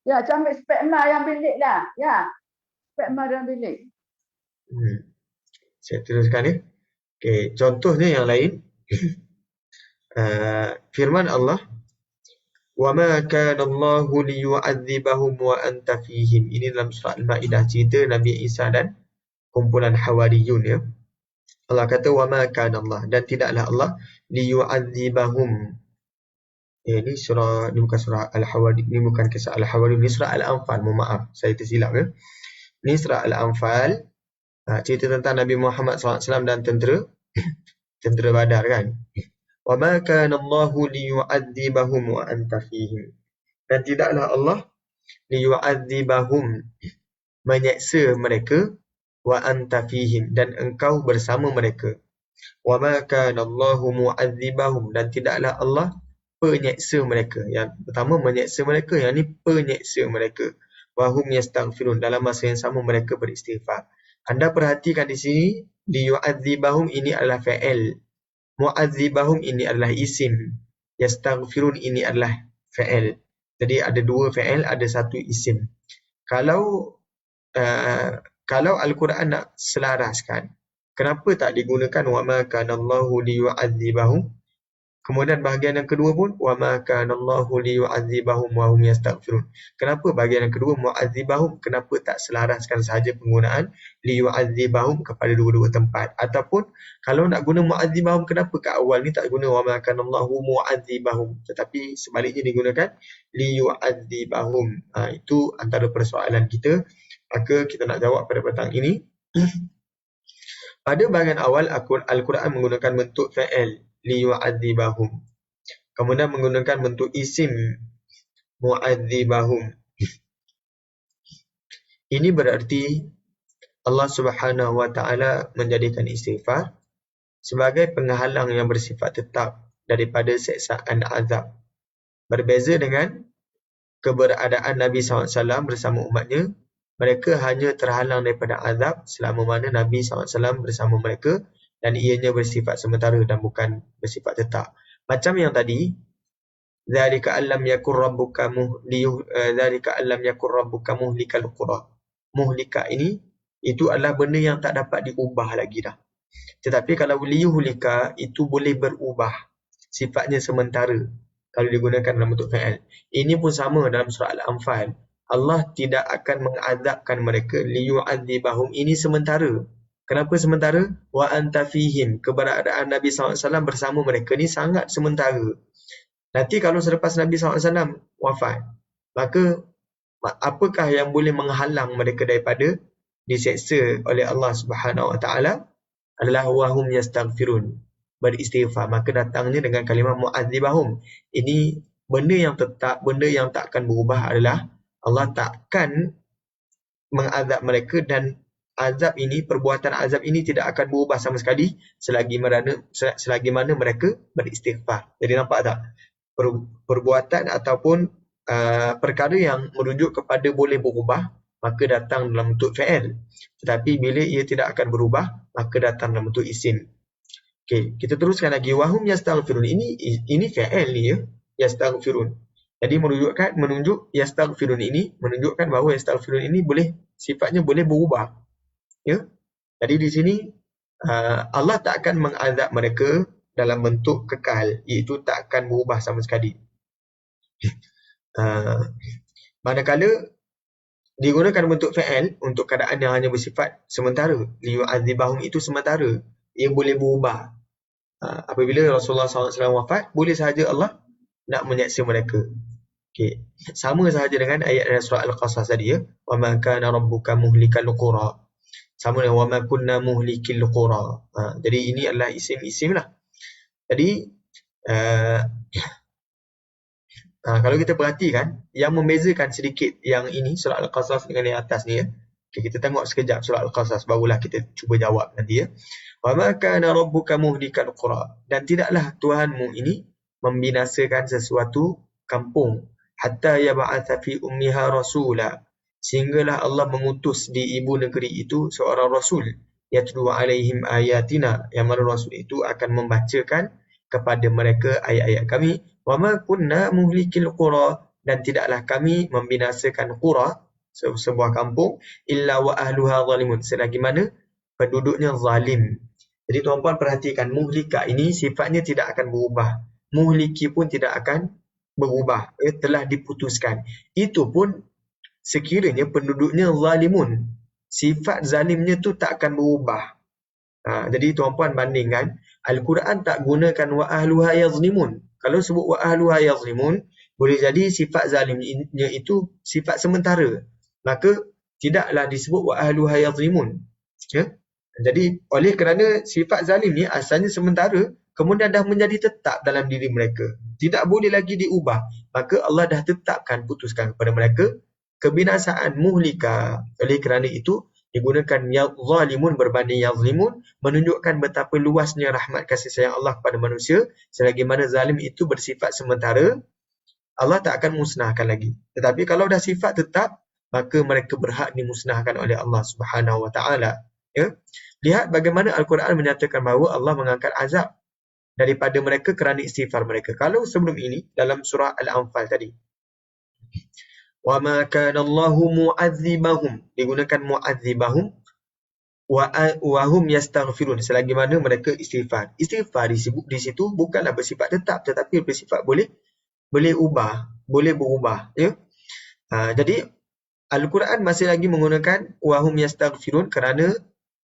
Ya, ambil spekma yang bilik dah. Ya, spekma dalam bilik. Saya teruskan ya. Okey, contohnya yang lain, firman Allah, وَمَا كَانَ اللَّهُ لِيُعَذِّبَهُمْ وَأَنْتَ فِيهِمْ. Ini dalam surah Al-Ma'idah, cerita Nabi Isa dan kumpulan Hawariyun ya. Allah kata وَمَا كَانَ اللَّهُ, dan tidaklah Allah liyu'adzibahum. Ini surah, ini bukan surah Al-Hawari, ini bukan kisah Al-Hawari, ini surah Al-Anfal. Mohon maaf, saya tersilap ya. Ini surah Al-Anfal, cerita tentang Nabi Muhammad SAW dan tentera Badar kan. وَمَا كَانَ اللَّهُ لِيُعَذِّبَهُمْ وَأَنْتَ فِيهِمْ. Dan tidaklah Allah liyu'adzibahum, menyeksa mereka, wa anta fihim, dan engkau bersama mereka. Wa ma kana Allahu mu'adzibahum, dan tidaklah Allah penyeksa mereka. Yang pertama menyeksa mereka, yang ni penyeksa mereka. Wa hum yastaghfirun, dalam masa yang sama mereka beristighfar. Anda perhatikan di sini, liyu'adzibahum ini adalah fa'il, mu'adzibahum ini adalah isim, yastaghfirun ini adalah fa'il. Jadi ada dua fa'il, ada satu isim. Kalau Al-Quran nak selaraskan, kenapa tak digunakan wa ma kana Allahu liyu'adzibahum? Kemudian bahagian yang kedua pun wa ma kana Allahu liyu'adzibahum wa hum yastaghfirun. Kenapa bahagian yang kedua mu'adzibahum? Kenapa tak selaraskan sahaja penggunaan liyu'adzibahum kepada dua-dua tempat? Ataupun kalau nak guna mu'adzibahum, kenapa kat awal ni tak guna wa ma kana Allahu mu'adzibahum, tetapi sebaliknya digunakan liyu'adzibahum? Itu antara persoalan kita. Maka kita nak jawab pada petang ini. Pada bahagian awal Al-Quran menggunakan bentuk fa'il liyu'adzibahum, kemudian menggunakan bentuk isim mu'adzibahum. Ini berarti Allah Subhanahu wa taala menjadikan istighfar sebagai penghalang yang bersifat tetap daripada seksaan azab. Berbeza dengan keberadaan Nabi SAW bersama umatnya, mereka hanya terhalang daripada azab selama mana Nabi SAW bersama mereka, dan ianya bersifat sementara dan bukan bersifat tetap. Macam yang tadi, dzalika allam yakun rabbuka muhlikal qura. Muhlika ini, itu adalah benda yang tak dapat diubah lagi dah. Tetapi kalau liyuhlika, itu boleh berubah, sifatnya sementara kalau digunakan dalam bentuk fa'il. Ini pun sama dalam surah Al-Anfal. Allah tidak akan mengazabkan mereka, liyu'adzibahum, ini sementara. Kenapa sementara? Wa anta fihim, keberadaan Nabi SAW bersama mereka ni sangat sementara. Nanti kalau selepas Nabi SAW wafat, maka apakah yang boleh menghalang mereka daripada diseksa oleh Allah Subhanahu wa taala? Adalah wahum yastaghfirun, beristighfar. Maka datangnya dengan kalimah mu'adzibahum. Ini benda yang tetap, benda yang takkan berubah adalah Allah takkan mengazab mereka, dan azab ini, perbuatan azab ini tidak akan berubah sama sekali selagi mana mereka beristighfar. Jadi nampak tak? Perbuatan ataupun perkara yang merujuk kepada boleh berubah, maka datang dalam bentuk fa'il. Tetapi bila ia tidak akan berubah, maka datang dalam bentuk isim. Okey, kita teruskan lagi. Wahum yastaghfirun. Ini fa'il ni ya, yastaghfirun. Jadi menunjuk yastaghfirun ini menunjukkan bahawa yastaghfirun ini sifatnya boleh berubah. Ya. Jadi di sini Allah tak akan mengazab mereka dalam bentuk kekal, iaitu tak akan berubah sama sekali. Manakala digunakan bentuk fa'il untuk keadaan yang hanya bersifat sementara, liyu'adzibahum itu sementara, ia boleh berubah. Apabila Rasulullah SAW wafat, boleh sahaja Allah nak menyeksa mereka. Okay. Sama sahaja dengan ayat surah Al-Qasas tadi ya. Wa ma kana rabbuka muhlikal qura. Sama dengan wa ma kunna muhlikil qura. Jadi ini adalah isim-isim lah. Jadi kalau kita perhatikan, yang membezakan sedikit yang ini surah Al-Qasas dengan yang atas ni ya. Okay, kita tengok sekejap surah Al-Qasas, barulah kita cuba jawab nanti ya. Wa ma kana rabbuka muhlikal qura. Dan tidaklah Tuhanmu ini membinasakan sesuatu kampung, hatta yab'atha fi ummiha rasula, sehinggalah Allah mengutus di ibu negeri itu seorang rasul, yatlu alaihim ayatina, yang mana rasul itu akan membacakan kepada mereka ayat-ayat kami. Wa ma kunna muhlikil qura, dan tidaklah kami membinasakan qura, sebuah kampung, illa wa ahluha zalimun, selagi mana penduduknya zalim. Jadi tuan-puan perhatikan, muhlika ini sifatnya tidak akan berubah. Muhliki pun tidak akan berubah. Telah diputuskan. Itu pun sekiranya penduduknya zalimun. Sifat zalimnya tu tak akan berubah. Jadi tuan-puan bandingkan, Al-Quran tak gunakan wa ahluha yazlimun. Kalau sebut wa ahluha yazlimun, boleh jadi sifat zalimnya itu sifat sementara. Maka tidaklah disebut wa ahluha yazlimun. Ya? Jadi oleh kerana sifat zalim ni asalnya sementara, kemudian dah menjadi tetap dalam diri mereka. Tidak boleh lagi diubah. Maka Allah dah tetapkan, putuskan kepada mereka kebinasaan muhlika. Oleh kerana itu, digunakan zalimun berbanding yazlimun, menunjukkan betapa luasnya rahmat kasih sayang Allah kepada manusia. Selagi mana zalim itu bersifat sementara, Allah tak akan musnahkan lagi. Tetapi kalau dah sifat tetap, maka mereka berhak dimusnahkan oleh Allah Subhanahu Wa Taala. Ya? Lihat bagaimana Al-Quran menyatakan bahawa Allah mengangkat azab daripada mereka kerana istighfar mereka. Kalau sebelum ini, dalam surah Al-Anfal tadi, وَمَا كَانَ اللَّهُ مُعَذِّبَهُمْ, digunakan mu'adzibahum, وَهُمْ يَسْتَغْفِرُونَ, selagi mana mereka istighfar. Istighfar di situ bukanlah bersifat tetap, tetapi bersifat boleh ubah, boleh berubah. Ya? Jadi Al-Quran masih lagi menggunakan wahum yastaghfirun kerana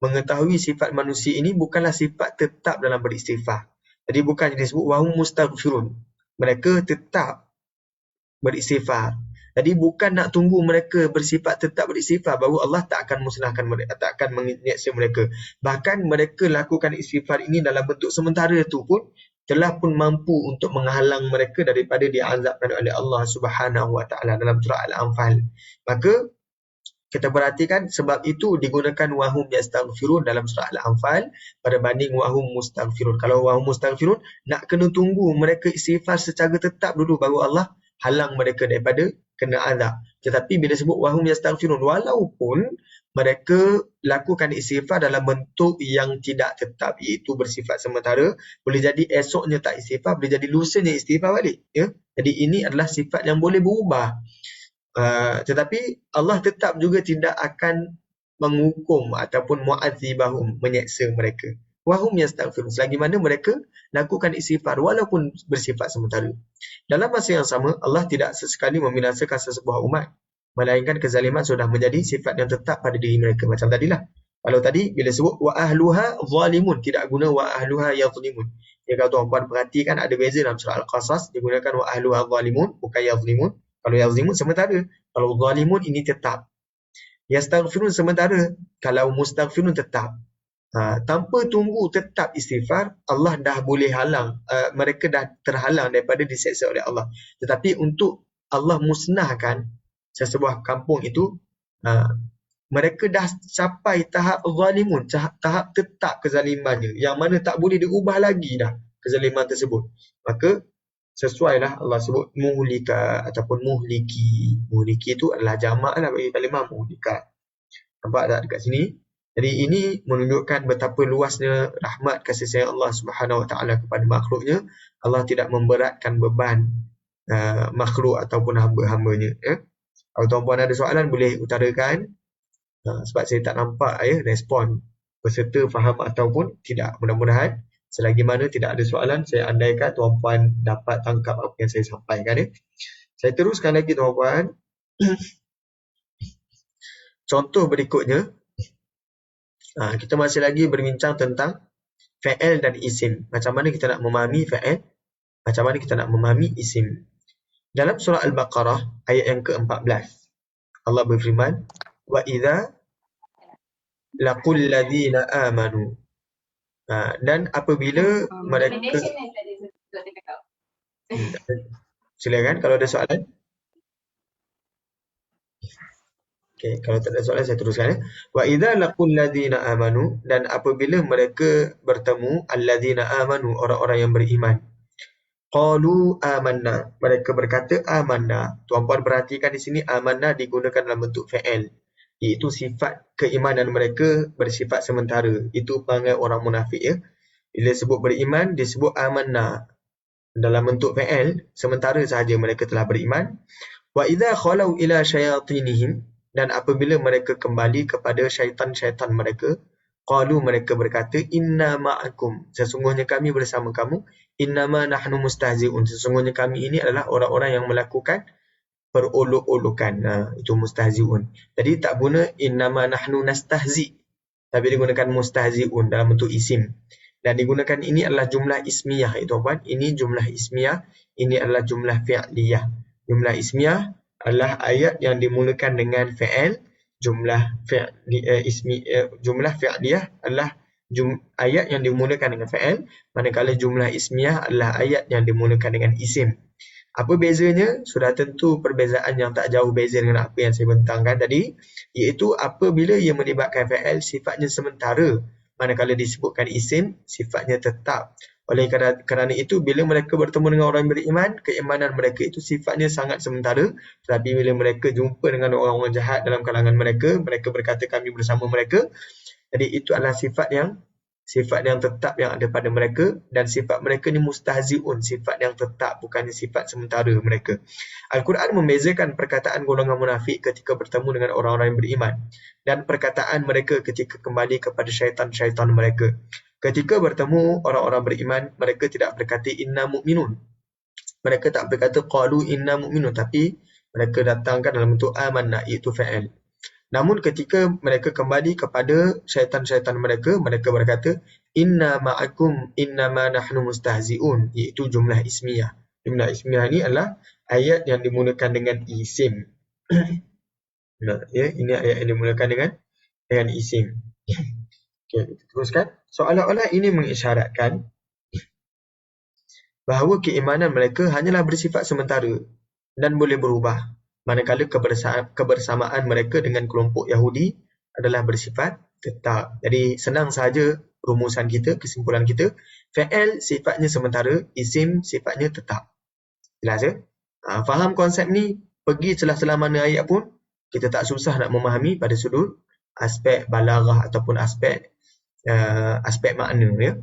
mengetahui sifat manusia ini bukanlah sifat tetap dalam beristighfar. Jadi bukan disebut wahum mustaghfirun. Mereka tetap beristighfar. Jadi bukan nak tunggu mereka bersifat tetap beristighfar bahawa Allah tak akan musnahkan mereka, tak akan menyeksa mereka. Bahkan mereka lakukan istighfar ini dalam bentuk sementara tu pun telah pun mampu untuk menghalang mereka daripada diazabkan oleh Allah Subhanahu Wa Taala dalam surah Al-Anfal. Maka kita perhatikan sebab itu digunakan wahum yastaghfirun dalam surah Al-Anfal pada banding wahum mustaghfirun. Kalau wahum mustaghfirun nak kena tunggu mereka istighfar secara tetap dulu baru Allah halang mereka daripada kena azab. Tetapi bila sebut wahum yastaghfirun, walaupun mereka lakukan istighfar dalam bentuk yang tidak tetap, iaitu bersifat sementara, boleh jadi esoknya tak istighfar, boleh jadi lusanya istighfar balik. Ya? Jadi ini adalah sifat yang boleh berubah. Tetapi Allah tetap juga tidak akan menghukum ataupun mu'adzibahum, menyeksa mereka. Wahum yastaghfirun, selagi mana mereka lakukan istighfar walaupun bersifat sementara. Dalam masa yang sama, Allah tidak sesekali membinasakan sesebuah umat, melainkan kezaliman sudah menjadi sifat yang tetap pada diri mereka. Macam tadilah. Kalau tadi bila sebut wa ahluha zalimun, tidak guna wa ahluha yazlimun. Ya, kalau tuan-puan perhatikan ada beza dalam surah Al-Qasas, digunakan wa ahluha zalimun, bukan yazlimun. Kalau yazlimun sementara, kalau zalimun ini tetap. Yastaghfirun sementara, kalau mustaghfirun tetap. Tanpa tunggu tetap istighfar, Allah dah boleh halang, mereka dah terhalang daripada diseksa oleh Allah. Tetapi untuk Allah musnahkan sesebuah kampung itu, mereka dah capai tahap zalimun, tahap tetap kezalimannya, yang mana tak boleh diubah lagi dah kezaliman tersebut. Maka sesuailah Allah sebut muhlika ataupun muhliki. Muhliki itu adalah jamak lah bagi kalimah muhlika. Nampak tak dekat sini? Jadi ini menunjukkan betapa luasnya rahmat kasih sayang Allah Subhanahu Wa Taala kepada makhluknya. Allah tidak memberatkan beban makhluk ataupun hamba-hambanya. Kalau tuan-puan ada soalan boleh utarakan. Sebab saya tak nampak respon peserta faham ataupun tidak. Mudah-mudahan selagi mana tidak ada soalan, saya andaikan tuan-puan dapat tangkap apa yang saya sampaikan. Saya teruskan lagi tuan-puan. Contoh berikutnya, kita masih lagi berbincang tentang fa'il dan isim. Macam mana kita nak memahami fa'il, macam mana kita nak memahami isim. Dalam surah Al-Baqarah ayat yang ke-14, Allah berfirman, wa idza laqul ladzina amanu. Dan apabila mereka, silakan kalau ada soalan. Okay, kalau tak ada soalan saya teruskan. Wa idza laqul ladzina amanu, dan apabila mereka bertemu alladzina amanu, orang-orang yang beriman. Qalu amanna, mereka berkata amanna. Tuan-puan perhatikan di sini amanna digunakan dalam bentuk fa'il, iaitu sifat keimanan mereka bersifat sementara. Itu perangai orang munafik ya. Bila sebut beriman disebut amanna dalam bentuk fa'il, sementara sahaja mereka telah beriman. Wa idza khalau ila syayatinihim, dan apabila mereka kembali kepada syaitan-syaitan mereka, Qalu, mereka berkata, inna ma'akum, sesungguhnya kami bersama kamu, innama nahnu mustahzi'un, sesungguhnya kami ini adalah orang-orang yang melakukan perolok-olokan. Itu mustahzi'un. Jadi tak guna innama nahnu nastahzi, tapi digunakan mustahzi'un dalam bentuk isim. Dan digunakan ini adalah jumlah ismiyah, itu tuan. Ini jumlah ismiyah, ini adalah jumlah fi'liyah. Jumlah ismiyah adalah ayat yang dimulakan dengan fi'il. Jumlah fi'liyah adalah ayat yang dimulakan dengan fi'il, manakala jumlah ismiyah adalah ayat yang dimulakan dengan isim. Apa bezanya? Sudah tentu perbezaan yang tak jauh beza dengan apa yang saya bentangkan tadi, iaitu apabila ia melibatkan fi'il sifatnya sementara, manakala disebutkan isim sifatnya tetap. Oleh kerana itu, bila mereka bertemu dengan orang beriman, keimanan mereka itu sifatnya sangat sementara. Tetapi bila mereka jumpa dengan orang-orang jahat dalam kalangan mereka, mereka berkata kami bersama mereka. Jadi itu adalah sifat yang tetap yang ada pada mereka, dan sifat mereka ni mustahzi'un, sifat yang tetap, bukannya sifat sementara mereka. Al-Quran membezakan perkataan golongan munafik ketika bertemu dengan orang-orang yang beriman, dan perkataan mereka ketika kembali kepada syaitan-syaitan mereka. Ketika bertemu orang-orang beriman, mereka tidak berkata inna mu'minun. Mereka tak berkata qalu inna mu'minun, tapi mereka datangkan dalam bentuk amanna, iaitu fa'il. Namun ketika mereka kembali kepada syaitan-syaitan mereka, mereka berkata inna ma'akum innama nahnu mustahzi'un, iaitu jumlah ismiyah. Jumlah ismiyah ni adalah ayat yang dimulakan dengan isim. Ya, ini ayat yang dimulakan dengan isim. Okey, kita teruskan. Seolah-olah ini mengisyaratkan bahawa keimanan mereka hanyalah bersifat sementara dan boleh berubah, manakala kebersamaan mereka dengan kelompok Yahudi adalah bersifat tetap. Jadi senang sahaja rumusan kita, kesimpulan kita, fi'il sifatnya sementara, isim sifatnya tetap. Jelas ya? Faham konsep ni, pergi celah-celah mana ayat pun, kita tak susah nak memahami pada sudut aspek balaghah ataupun aspek makna ya.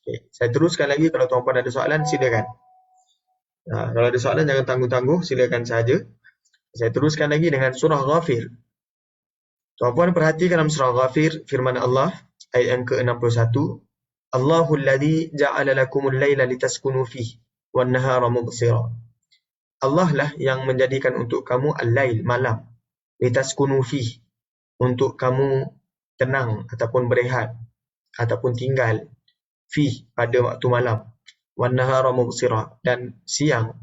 Okay. Saya teruskan lagi, kalau tuan-puan ada soalan silakan. Kalau ada soalan jangan tangguh-tangguh, silakan saja. Saya teruskan lagi dengan surah Ghafir. Tuan-puan perhatikan dalam surah Ghafir, firman Allah ayat yang ke-61, Allahul ladzi ja'ala lakumul laila litaskunu fihi wan nahara mubsira. Allah lah yang menjadikan untuk kamu al-lail, malam, litaskunu fihi, untuk kamu tenang ataupun berehat ataupun tinggal, fi, pada waktu malam, wan nahara mubsira, dan siang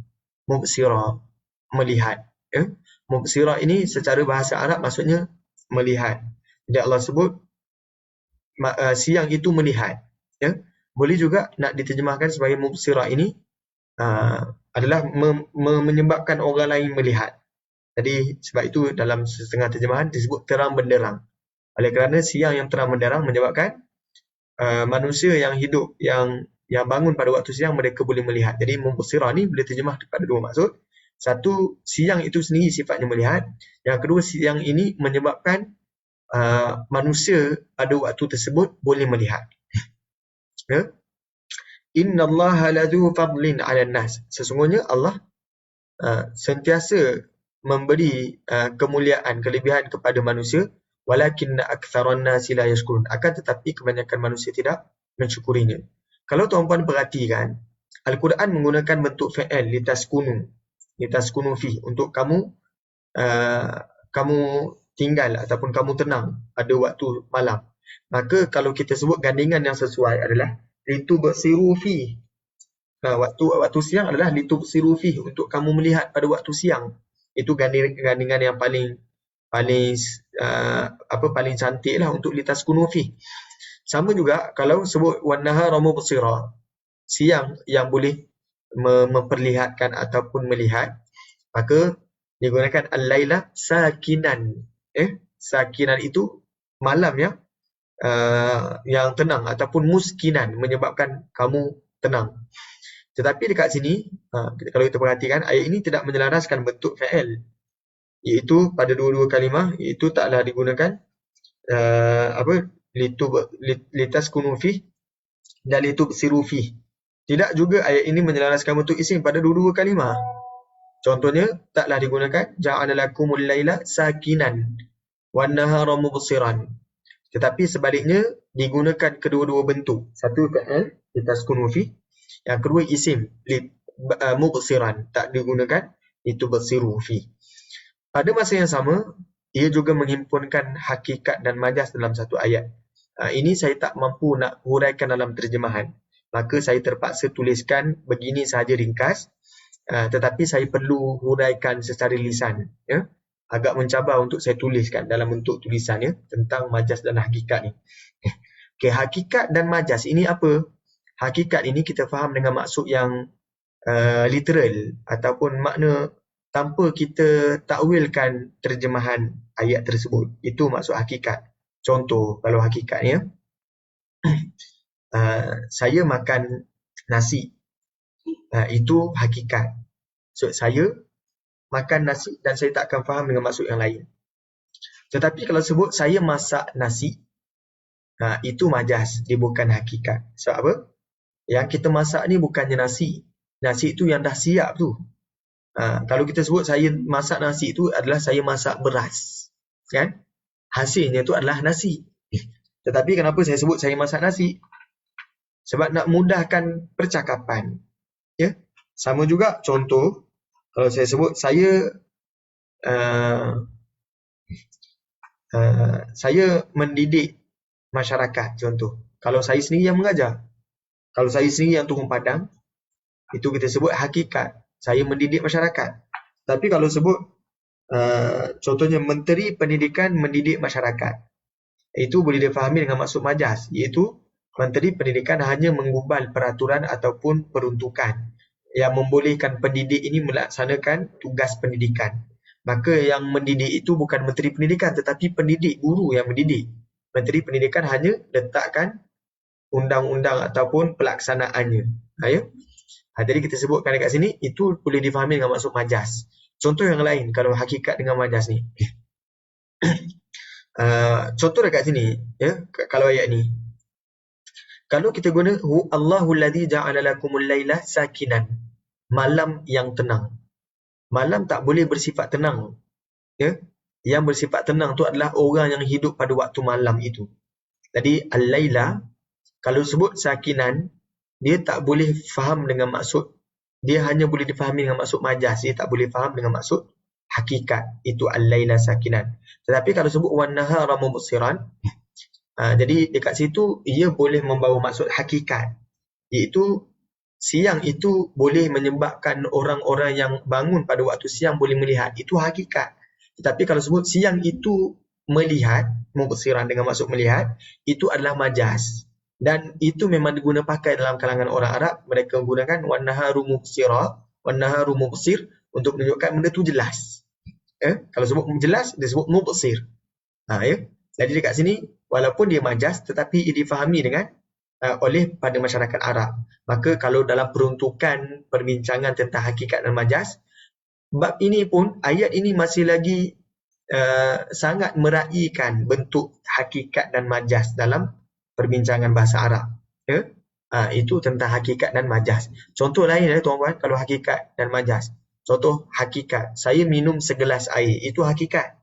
mubsira, melihat ya. Mubsira ini secara bahasa Arab maksudnya melihat. Jadi Allah sebut siang itu melihat ya. Boleh juga nak diterjemahkan sebagai mubsira ini adalah menyebabkan orang lain melihat. Jadi sebab itu dalam setengah terjemahan disebut terang benderang. Oleh kerana siang yang terang benderang menyebabkan manusia yang hidup, yang bangun pada waktu siang, mereka boleh melihat. Jadi mubsirah ni boleh terjemah pada dua maksud. Satu, siang itu sendiri sifatnya melihat. Yang kedua, siang ini menyebabkan manusia pada waktu tersebut boleh melihat. Ya? Innallaha ladzu fadlin 'alan nas. Sesungguhnya Allah sentiasa memberi kemuliaan, kelebihan kepada manusia. Walakinna aktsaran nasi la yashkurun. Akan tetapi kebanyakan manusia tidak mensyukurinya. Kalau tuan-puan perhatikan, Al-Quran menggunakan bentuk fi'il, litaskunu fi, untuk kamu tinggal ataupun kamu tenang pada waktu malam. Maka kalau kita sebut gandingan yang sesuai adalah litubsiru fi. Waktu siang adalah litubsiru fi, untuk kamu melihat pada waktu siang. Itu gandingan yang paling cantik lah untuk litaskunu fi. Sama juga kalau sebut wan nahara mubsira, siang yang boleh memperlihatkan ataupun melihat, maka digunakan al-laila sakinan. Sakinan itu malam yang tenang, ataupun muskinan, menyebabkan kamu tenang. Tetapi dekat sini, kalau kita perhatikan, ayat ini tidak menyelaraskan bentuk fi'il, iaitu pada dua-dua kalimah, iaitu taklah digunakan litaskunu fi dan litubsiru fi. Tidak juga ayat ini menyelaraskan bentuk isim pada dua-dua kalimah. Contohnya, taklah digunakan ja'ala lakumul laila sakinan wan nahara mubsiran. Tetapi sebaliknya digunakan kedua-dua bentuk. Satu fi'il litaskunu fi, yang kedua isim mubsiran, tak digunakan itu basiru fi. Pada masa yang sama, ia juga menghimpunkan hakikat dan majas dalam satu ayat. Ini saya tak mampu nak huraikan dalam terjemahan. Maka saya terpaksa tuliskan begini sahaja ringkas. Tetapi saya perlu huraikan secara lisan. Ya? Agak mencabar untuk saya tuliskan dalam bentuk tulisan ya, tentang majas dan hakikat ni. Okay, hakikat dan majas ini apa? Hakikat ini kita faham dengan maksud yang literal ataupun makna tanpa kita takwilkan terjemahan ayat tersebut. Itu maksud hakikat. Contoh, kalau hakikatnya, saya makan nasi. Itu hakikat. So, saya makan nasi dan saya tak akan faham dengan maksud yang lain. Tetapi kalau sebut saya masak nasi, itu majas, dia bukan hakikat. Sebab apa? Yang kita masak ni bukannya nasi. Nasi itu yang dah siap tu. Kalau kita sebut saya masak nasi itu adalah saya masak beras. Kan? Hasilnya itu adalah nasi. Tetapi kenapa saya sebut saya masak nasi? Sebab nak mudahkan percakapan. Ya? Sama juga contoh, kalau saya sebut saya mendidik masyarakat, contoh. Kalau saya sendiri yang mengajar. Kalau saya sendiri yang turun padang, itu kita sebut hakikat. Saya mendidik masyarakat. Tapi kalau sebut contohnya Menteri Pendidikan mendidik masyarakat, itu boleh difahami dengan maksud majas, iaitu Menteri Pendidikan hanya menggubal peraturan ataupun peruntukan yang membolehkan pendidik ini melaksanakan tugas pendidikan. Maka yang mendidik itu bukan Menteri Pendidikan, tetapi pendidik, guru yang mendidik. Menteri Pendidikan hanya letakkan undang-undang ataupun pelaksanaannya. Ya? Jadi kita sebutkan dekat sini, itu boleh difahami dengan maksud majas. Contoh yang lain, kalau hakikat dengan majas ni. Contoh dekat sini, ya, kalau ayat ni. Kalau kita guna Allahul ladzi ja'ala lakumul laila sakinan, malam yang tenang. Malam tak boleh bersifat tenang. Ya? Yang bersifat tenang tu adalah orang yang hidup pada waktu malam itu. Jadi al-laila, kalau sebut sakinan, dia tak boleh faham dengan maksud, dia hanya boleh difahami dengan maksud majas, dia tak boleh faham dengan maksud hakikat. Itu al-laila sakinan. Tetapi kalau sebut wan-nahara mubsiran, jadi dekat situ ia boleh membawa maksud hakikat, iaitu siang itu boleh menyebabkan orang-orang yang bangun pada waktu siang boleh melihat. Itu hakikat. Tetapi kalau sebut siang itu melihat, mubsiran dengan maksud melihat, itu adalah majas. Dan itu memang diguna pakai dalam kalangan orang Arab. Mereka menggunakan wan-naharu mubsira, wan-naharu mubsir untuk menunjukkan benda tu jelas. Kalau sebut jelas, dia sebut mubsir. Ya? Jadi dekat sini, walaupun dia majas, tetapi ia difahami dengan oleh pada masyarakat Arab. Maka kalau dalam peruntukan perbincangan tentang hakikat dan majas, bab ini pun, ayat ini masih lagi sangat meraihkan bentuk hakikat dan majas dalam perbincangan bahasa Arab. Ya? Itu tentang hakikat dan majas. Contoh lain tuan-tuan, kalau hakikat dan majas. Contoh hakikat, saya minum segelas air, itu hakikat.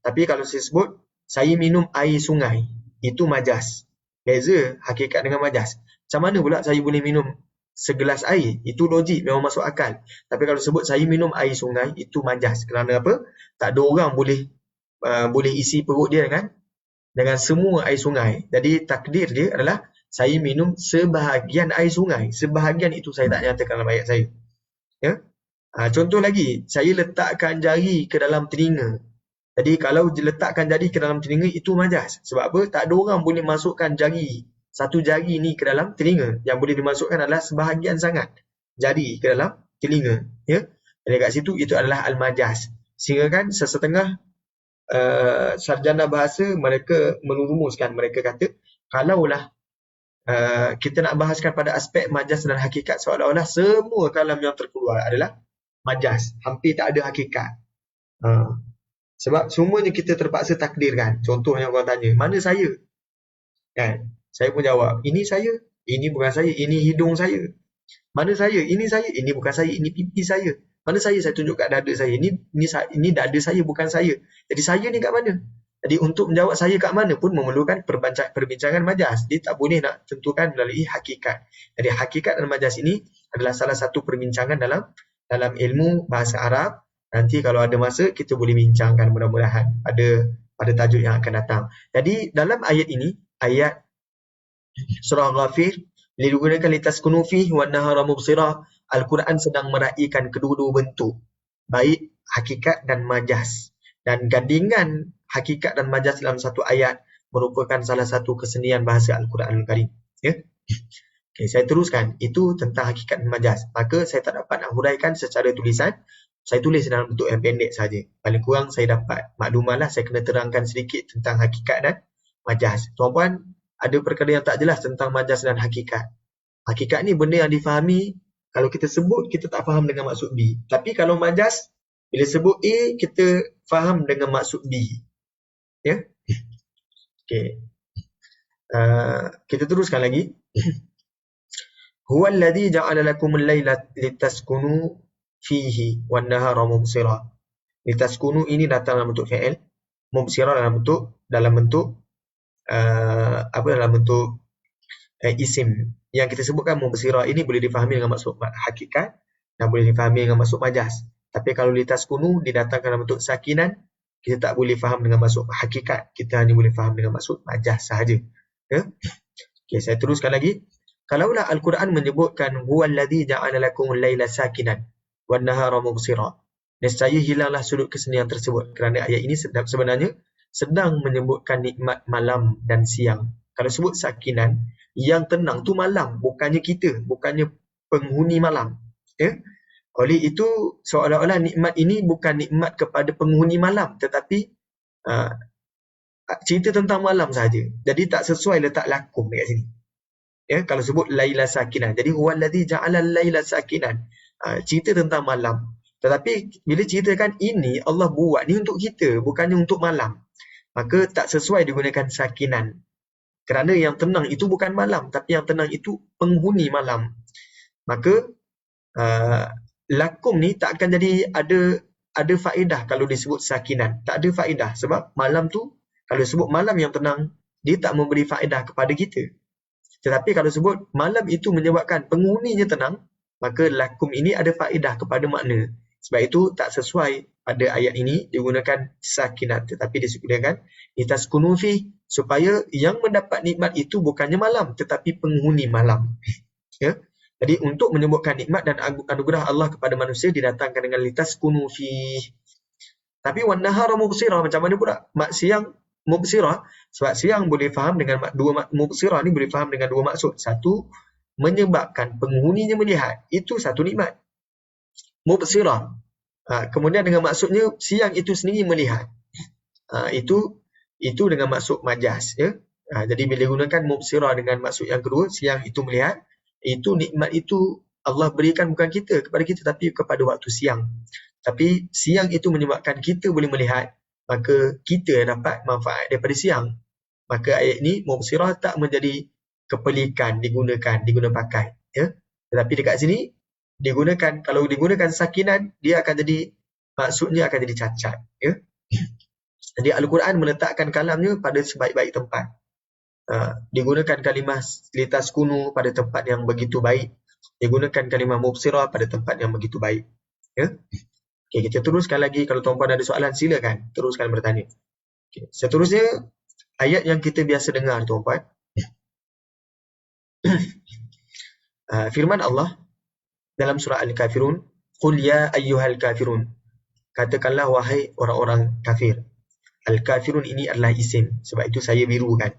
Tapi kalau saya sebut, saya minum air sungai, itu majas. Beza hakikat dengan majas. Macam mana pula saya boleh minum segelas air? Itu logik, memang masuk akal. Tapi kalau sebut saya minum air sungai, itu majas. Kerana apa? Tak ada orang boleh isi perut dia dengan semua air sungai. Jadi takdir dia adalah saya minum sebahagian air sungai. Sebahagian itu saya tak nyatakan dalam ayat saya. Ya? Contoh lagi, saya letakkan jari ke dalam telinga. Jadi kalau diletakkan jari ke dalam telinga, itu majas. Sebab apa? Tak ada orang boleh masukkan jari, satu jari ni ke dalam telinga. Yang boleh dimasukkan adalah sebahagian sangat jari ke dalam telinga. Ya? Jadi kat situ itu adalah al-majas. Sehingga kan sesetengah sarjana bahasa mereka merumuskan, mereka kata kalaulah kita nak bahaskan pada aspek majas dan hakikat, seolah-olah semua kalam yang terkeluar adalah majas, hampir tak ada hakikat. Sebab semuanya kita terpaksa takdirkan. Contohnya orang tanya, mana saya? Kan? Saya pun jawab, ini saya, ini bukan saya, ini hidung saya. Mana saya? Ini saya, ini bukan saya, ini pipi saya. Mana saya tunjuk kat dada saya. Ini dada saya, bukan saya. Jadi saya ni kat mana? Jadi untuk menjawab saya kat mana pun memerlukan perbincangan majas. Dia tak boleh nak tentukan melalui hakikat. Jadi hakikat dan majas ini adalah salah satu perbincangan dalam ilmu bahasa Arab. Nanti kalau ada masa kita boleh bincangkan mudah-mudahan pada tajuk yang akan datang. Jadi dalam ayat ini, ayat surah Ghafir, digunakan litaskunu fihi wan nahara mubsirah. Al-Quran sedang meraihkan kedua-dua bentuk, baik hakikat dan majas. Dan gandingan hakikat dan majas dalam satu ayat merupakan salah satu kesenian bahasa Al-Quranul Karim. Ya? Okay, saya teruskan. Itu tentang hakikat dan majas. Maka saya tak dapat nak huraikan secara tulisan. Saya tulis dalam bentuk yang pendek saja. Paling kurang saya dapat maklumatlah, saya kena terangkan sedikit tentang hakikat dan majas. Tuan-puan, ada perkara yang tak jelas tentang majas dan hakikat. Hakikat ni benda yang difahami, kalau kita sebut, kita tak faham dengan maksud B. Tapi kalau majas, bila sebut A, kita faham dengan maksud B. Ya? Okay. Kita teruskan lagi. Huwa alladhi ja'ala lakumul layla litaskunu fihi wan nahara mubsira. Litaskunu ini datang dalam bentuk fi'il, mubsira dalam bentuk isim. Yang kita sebutkan mubsira ini boleh difahami dengan maksud hakikat dan boleh difahami dengan maksud majas. Tapi kalau litaskunu didatangkan dalam bentuk sakinan, kita tak boleh faham dengan maksud hakikat, kita hanya boleh faham dengan maksud majas sahaja. Ya? Okay, saya teruskan lagi. Kalaulah Al-Quran menyebutkan huwallazi ja'ala lakumul laila sakinan wan nahara mubsira, nescaya hilanglah sudut kesenian tersebut, kerana ayat ini sebenarnya sedang menyebutkan nikmat malam dan siang. Kalau sebut sakinan, yang tenang tu malam, bukannya kita, bukannya penghuni malam. Ya? Oleh itu, seolah-olah nikmat ini bukan nikmat kepada penghuni malam, tetapi cerita tentang malam saja. Jadi tak sesuai letak lakum dekat sini. Ya, kalau sebut laila sakinan. Jadi huwallazi ja'ala laila sakinan. Cerita tentang malam. Tetapi bila ceritakan ini Allah buat ni untuk kita, bukannya untuk malam. Maka tak sesuai digunakan sakinan. Kerana yang tenang itu bukan malam, tapi yang tenang itu penghuni malam. Maka lakum ni tak akan jadi ada faedah kalau disebut sakinan. Tak ada faedah sebab malam tu, kalau sebut malam yang tenang, dia tak memberi faedah kepada kita. Tetapi kalau sebut malam itu menyebabkan penghuninya tenang, maka lakum ini ada faedah kepada makna. Sebab itu tak sesuai pada ayat ini digunakan sakinat, tetapi digunakan litaskunu fi, supaya yang mendapat nikmat itu bukannya malam tetapi penghuni malam. Ya. Jadi untuk menyebutkan nikmat dan anugerah Allah kepada manusia didatangkan dengan litaskunu fi. Tapi wan nahara mubsira, macam mana pula? Siang mubsira, sebab siang boleh faham dengan mubsira ni boleh faham dengan dua maksud. Satu, menyebabkan penghuninya melihat, itu satu nikmat. Mubsira. Kemudian dengan maksudnya siang itu sendiri melihat. Itu dengan maksud majas, ya. Jadi bila gunakan mubsira dengan maksud yang kedua, siang itu melihat, itu nikmat itu Allah berikan bukan kepada kita tapi kepada waktu siang. Tapi siang itu menyebabkan kita boleh melihat, maka kita dapat manfaat daripada siang. Maka ayat ini mubsirah tak menjadi kepelikan diguna pakai, ya. Tetapi dekat sini digunakan, kalau digunakan sakinan, dia akan jadi, maksudnya akan jadi cacat, ya. Jadi Al-Quran meletakkan kalamnya pada sebaik-baik tempat. Digunakan kalimah litaskunu pada tempat yang begitu baik, digunakan kalimah mubsirah pada tempat yang begitu baik, ya. Okay, kita teruskan lagi. Kalau tuan-puan ada soalan, silakan teruskan bertanya. Okay. Seterusnya, ayat yang kita biasa dengar, tuan-puan. Firman Allah dalam surah Al-Kafirun, Qul ya ayyuhal kafirun. Katakanlah wahai orang-orang kafir. Al-Kafirun ini adalah isim, sebab itu saya birukan.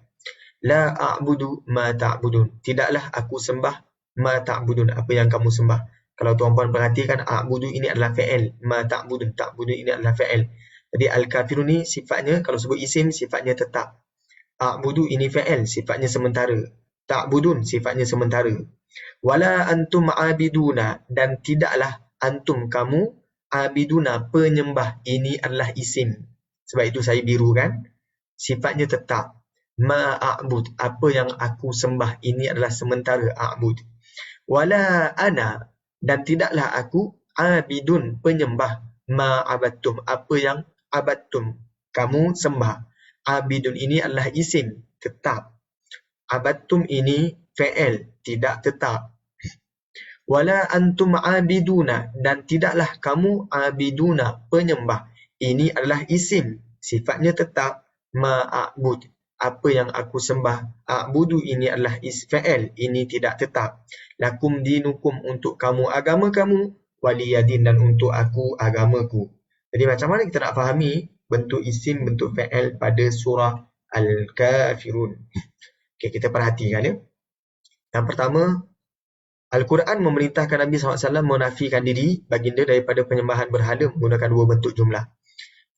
La a'budu ma ta'budun. Tidaklah aku sembah ma ta'budun, apa yang kamu sembah. Kalau tuan-puan perhatikan, a'budu ini adalah fa'il, ma ta'budun, ta'budun ini adalah fa'il. Jadi al-kafirun ni sifatnya, kalau sebut isim, sifatnya tetap. A'budu ini fa'il, sifatnya sementara. Ta'budun, sifatnya sementara. Wala antum abiduna, dan tidaklah antum kamu, abiduna, penyembah. Ini adalah isim. Sebab itu saya birukan, sifatnya tetap. Ma'abud, apa yang aku sembah, ini adalah sementara, a'bud. Wala ana, dan tidaklah aku, abidun, penyembah, ma'abattum, apa yang abattum, kamu sembah. Abidun ini adalah isim, tetap. Abadtum ini fi'il, tidak tetap. Wala antum abiduna, dan tidaklah kamu abiduna, penyembah. Ini adalah isim, sifatnya tetap. Ma'abud, apa yang aku sembah. A'budu ini adalah fi'il, ini tidak tetap. Lakum dinukum, untuk kamu agama kamu. Waliyadin, dan untuk aku agamaku. Jadi macam mana kita nak fahami bentuk isim, bentuk fi'il pada surah Al-Kafirun? Okay, kita perhatikan ya. Yang pertama, Al-Quran memerintahkan Nabi SAW menafikan diri baginda daripada penyembahan berhala menggunakan dua bentuk jumlah.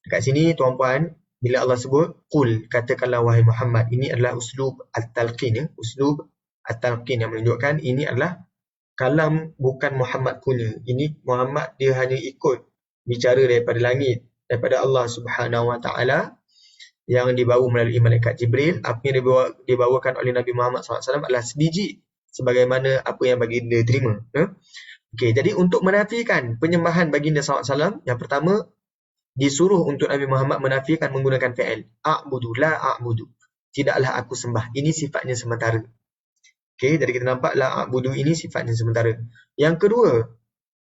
Dekat sini tuan-puan, bila Allah sebut qul, katakanlah wahai Muhammad, ini adalah uslub at-talqin ya, uslub at-talqin yang menunjukkan ini adalah kalam bukan Muhammad punya. Ini Muhammad dia hanya ikut bicara daripada langit, daripada Allah Subhanahu Wa Taala yang dibawa melalui malaikat Jibril. Apa yang dibawakan oleh Nabi Muhammad SAW adalah sebiji sebagaimana apa yang baginda terima. Okey, jadi untuk menafikan penyembahan baginda SAW, yang pertama disuruh untuk Nabi Muhammad menafikan menggunakan fi'il. A'budu, la a'budu. Tidaklah aku sembah. Ini sifatnya sementara. Okey, jadi kita nampak la a'budu ini sifatnya sementara. Yang kedua,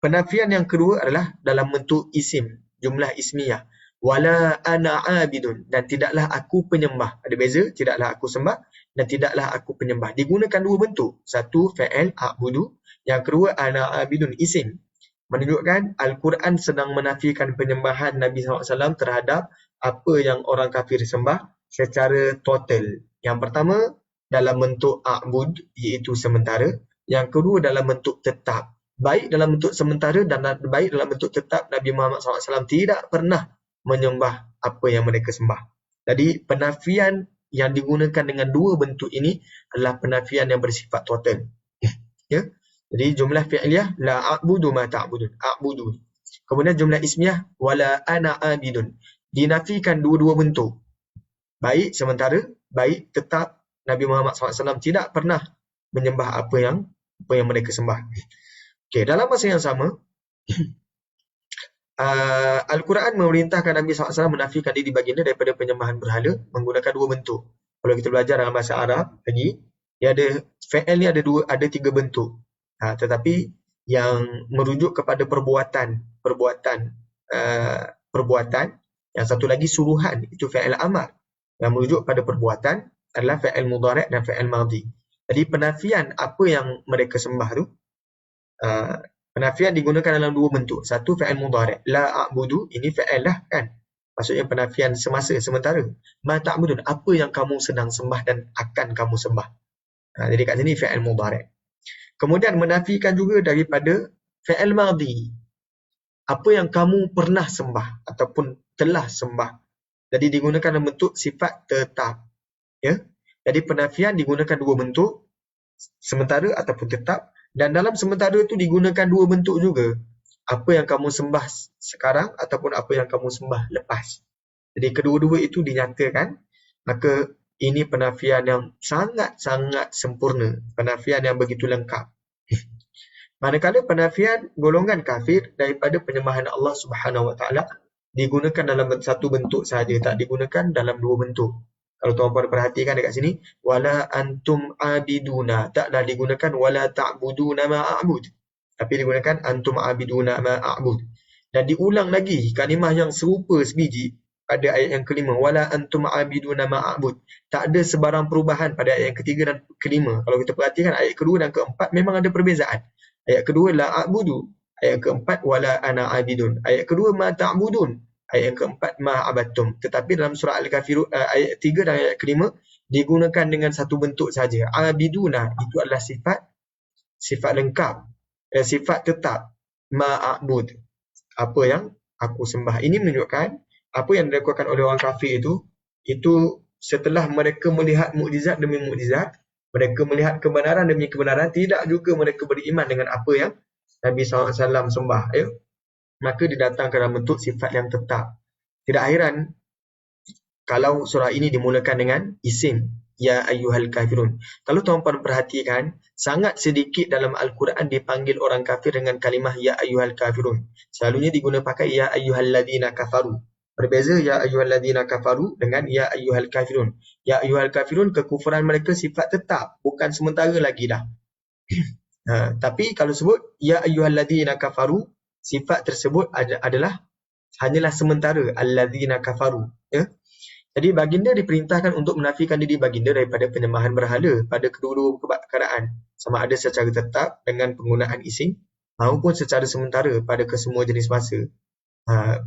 penafian yang kedua adalah dalam bentuk isim, jumlah ismiyah. Wala ana abidun, dan tidaklah aku penyembah. Ada beza, tidaklah aku sembah dan tidaklah aku penyembah. Digunakan dua bentuk. Satu fi'il a'budu, yang kedua ana abidun, isim. Menunjukkan Al-Quran sedang menafikan penyembahan Nabi SAW terhadap apa yang orang kafir sembah secara total. Yang pertama dalam bentuk a'bud, iaitu sementara. Yang kedua dalam bentuk tetap. Baik dalam bentuk sementara dan baik dalam bentuk tetap, Nabi Muhammad SAW tidak pernah menyembah apa yang mereka sembah. Jadi penafian yang digunakan dengan dua bentuk ini adalah penafian yang bersifat total. Ya. Jadi jumlah fi'liyah la a'budu ma ta'budun, a'budu. Kemudian jumlah ismiyah wala ana abidun. Dinafikan dua-dua bentuk. Baik sementara, baik tetap. Nabi Muhammad SAW tidak pernah menyembah apa yang mereka sembah. Okey, dalam masa yang sama Al-Quran memerintahkan Nabi SAW menafikan diri baginda daripada penyembahan berhala menggunakan dua bentuk. Kalau kita belajar dalam bahasa Arab lagi, dia ada fi'il ni ada tiga bentuk. Tetapi yang merujuk kepada perbuatan, yang satu lagi suruhan, itu fi'il amar. Yang merujuk pada perbuatan adalah fi'il mudhari' dan fi'il madhi. Jadi penafian apa yang mereka sembah tu, penafian digunakan dalam dua bentuk. Satu fi'il mudhari', la a'budu, ini fi'il lah kan. Maksudnya penafian semasa, sementara. Ma ta'budun, apa yang kamu sedang sembah dan akan kamu sembah. Jadi kat sini fi'il mudhari'. Kemudian menafikan juga daripada fi'il madhi. Apa yang kamu pernah sembah ataupun telah sembah. Jadi digunakan dalam bentuk sifat tetap. Ya. Jadi penafian digunakan dua bentuk, sementara ataupun tetap. Dan dalam sementara itu digunakan dua bentuk juga. Apa yang kamu sembah sekarang ataupun apa yang kamu sembah lepas. Jadi kedua-dua itu dinyatakan. Maka ini penafian yang sangat-sangat sempurna. Penafian yang begitu lengkap. Manakala penafian golongan kafir daripada penyembahan Allah Subhanahu Wa Taala digunakan dalam satu bentuk sahaja, tak digunakan dalam dua bentuk. Kalau tuan-puan perhatikan dekat sini, wala antum abiduna, taklah digunakan wala ta'buduna ma a'bud, tapi digunakan antum abiduna ma a'bud. Dan diulang lagi kalimah yang serupa sebiji pada ayat yang kelima, wala antum abiduna ma a'bud. Tak ada sebarang perubahan pada ayat yang ketiga dan kelima. Kalau kita perhatikan ayat kedua dan keempat memang ada perbezaan. Ayat kedua la a'budu, ayat keempat wala ana abidun. Ayat kedua ma ta'budun, ayat yang keempat ma abattum. Tetapi dalam surah Al-Kafirun ayat 3 dan ayat kelima digunakan dengan satu bentuk saja. Abiduna itu adalah sifat lengkap, sifat tetap. Ma'abud, apa yang aku sembah. Ini menunjukkan apa yang dilakukan oleh orang kafir itu setelah mereka melihat mukjizat demi mukjizat, mereka melihat kebenaran demi kebenaran, tidak juga mereka beriman dengan apa yang Nabi SAW sembah. Ya? Maka didatangkan dalam bentuk sifat yang tetap. Tidak hairan kalau surah ini dimulakan dengan isim, ya ayyuhal kafirun. Kalau tuan-puan perhatikan, sangat sedikit dalam Al-Quran dipanggil orang kafir dengan kalimah ya ayyuhal kafirun. Selalunya digunakan pakai ya ayyuhal ladina kafaru. Berbeza ya ayyuhalladzina kafaru dengan ya ayyuhal kafirun. Ya ayyuhal kafirun, kekufuran mereka sifat tetap, bukan sementara lagi dah. Tapi kalau sebut ya ayyuhalladzina kafaru, sifat tersebut adalah hanyalah sementara, alladzina kafaru, ya. Jadi baginda diperintahkan untuk menafikan diri baginda daripada penyembahan berhala pada kedua-dua keadaan, sama ada secara tetap dengan penggunaan isim maupun secara sementara pada kesemua jenis masa,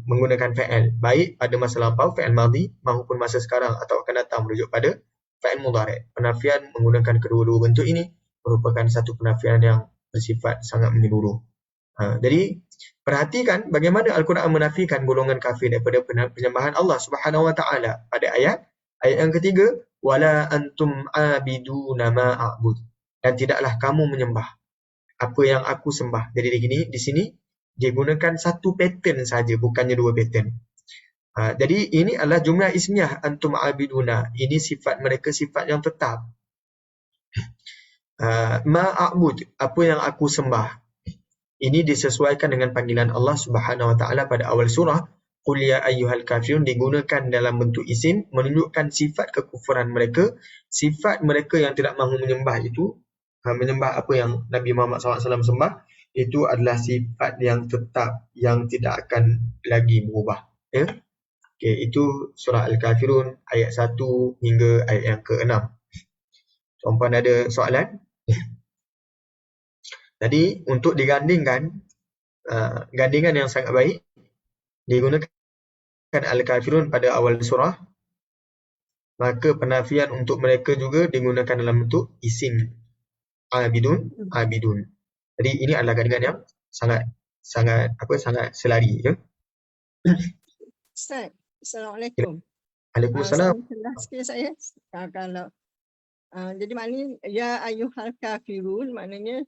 menggunakan fa'il, baik pada masa lampau fa'il madhi maupun masa sekarang atau akan datang merujuk pada fa'il mudhari'. Penafian menggunakan kedua-dua bentuk ini merupakan satu penafian yang bersifat sangat menyeluruh. Jadi perhatikan bagaimana Al-Quran menafikan golongan kafir daripada penyembahan Allah Subhanahu Wa Taala pada ayat yang ketiga, wala antum abiduna ma a'bud, dan tidaklah kamu menyembah apa yang aku sembah. Jadi di sini digunakan satu pattern saja, bukannya dua pattern. Jadi ini adalah jumlah ismiyah antum abiduna. Ini sifat mereka, sifat yang tetap. Ma a'bud, apa yang aku sembah. Ini disesuaikan dengan panggilan Allah Subhanahu Wa Taala pada awal surah. Qul ya ayyuhal kafirun digunakan dalam bentuk isim menunjukkan sifat kekufuran mereka, sifat mereka yang tidak mahu menyembah itu, menyembah apa yang Nabi Muhammad SAW sembah, itu adalah sifat yang tetap, yang tidak akan lagi berubah. Ya? Okay, itu surah Al-Kafirun ayat 1 hingga ayat yang ke-6. Tuan-puan ada soalan? Jadi untuk digandingkan, gandingan yang sangat baik, digunakan Al-Kafirun pada awal surah, maka penafian untuk mereka juga digunakan dalam bentuk isim abidun. Jadi ini adalah gandingan yang sangat selari, ya. Ustaz, Assalamualaikum. Waalaikumsalam. Jelas sikit saya. Kalau jadi maknanya ya ayyuhal kafirun, maknanya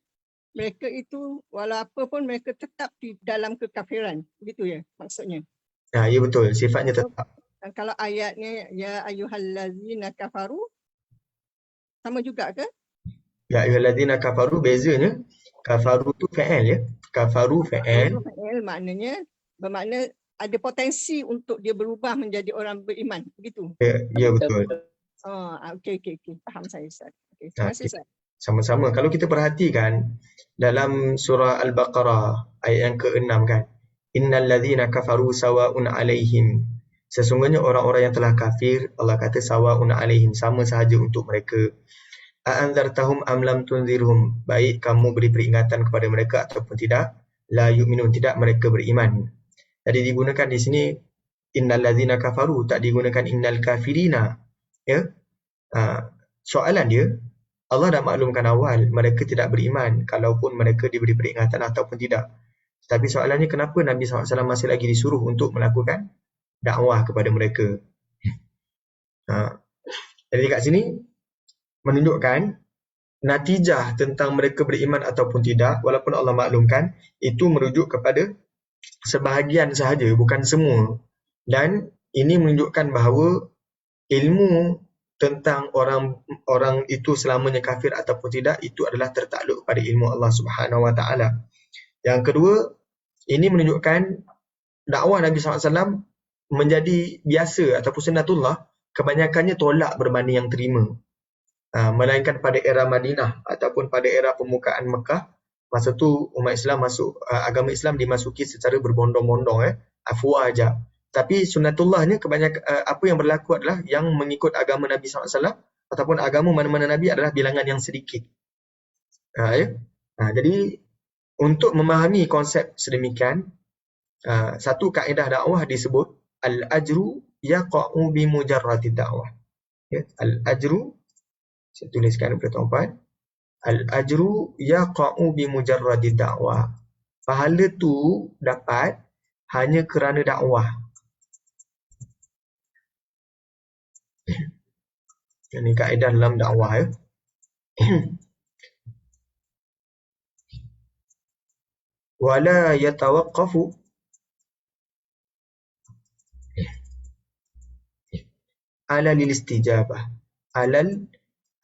mereka itu walaupun pun mereka tetap di dalam kekafiran, begitu ya maksudnya. Ya betul, sifatnya tetap. Dan kalau ayatnya ya ayyuhallazina kafaru, sama juga ke? Ya ayyuhallazina kafaru, bezanya kafaru tu fa'il, ya. Kafaru fa'il. Maknanya bermakna ada potensi untuk dia berubah menjadi orang beriman, begitu. Ya betul. Okey, faham saya Ustaz. Okay, terima kasih Ustaz. Sama-sama. Kalau kita perhatikan dalam surah Al-Baqarah ayat yang ke-6 kan, innal ladzina kafaru sawa'un 'alaihim, sesungguhnya orang-orang yang telah kafir, Allah kata sawa'un 'alaihim, sama sahaja untuk mereka. A'anzartahum am lam tunzirhum, baik kamu beri peringatan kepada mereka ataupun tidak, la yu'minun, tidak mereka beriman. Jadi digunakan di sini innal ladzina kafaru, tak digunakan innal kafirina, ya. Soalan dia, Allah dah maklumkan awal mereka tidak beriman kalaupun mereka diberi peringatan ataupun tidak. Tapi soalannya, kenapa Nabi SAW masih lagi disuruh untuk melakukan dakwah kepada mereka? Jadi kat sini menunjukkan natijah tentang mereka beriman ataupun tidak, walaupun Allah maklumkan, itu merujuk kepada sebahagian sahaja, bukan semua. Dan ini menunjukkan bahawa ilmu tentang orang itu selamanya kafir ataupun tidak, itu adalah tertakluk pada ilmu Allah Subhanahu Wa Taala. Yang kedua, ini menunjukkan dakwah Nabi SAW menjadi biasa ataupun sunnatullah, kebanyakannya tolak berbanding yang terima. Melainkan pada era Madinah ataupun pada era pembukaan Mekah, masa tu umat Islam masuk, agama Islam dimasuki secara berbondong-bondong, afwaja. Tapi sunnatullahnya kebanyakan apa yang berlaku adalah yang mengikut agama Nabi SAW ataupun agama mana-mana Nabi adalah bilangan yang sedikit. Jadi untuk memahami konsep sedemikian, satu kaedah dakwah disebut al-ajru yaqa'u bi mujarradid dakwah. Al-ajru, saya tuliskan kepada tuan-puan, al-ajru yaqa'u bi mujarradid dakwah. Pahala tu dapat hanya kerana dakwah. Ini kaedah dalam dakwah, ya. Wala yatawaqqafu ala lil-istijabah.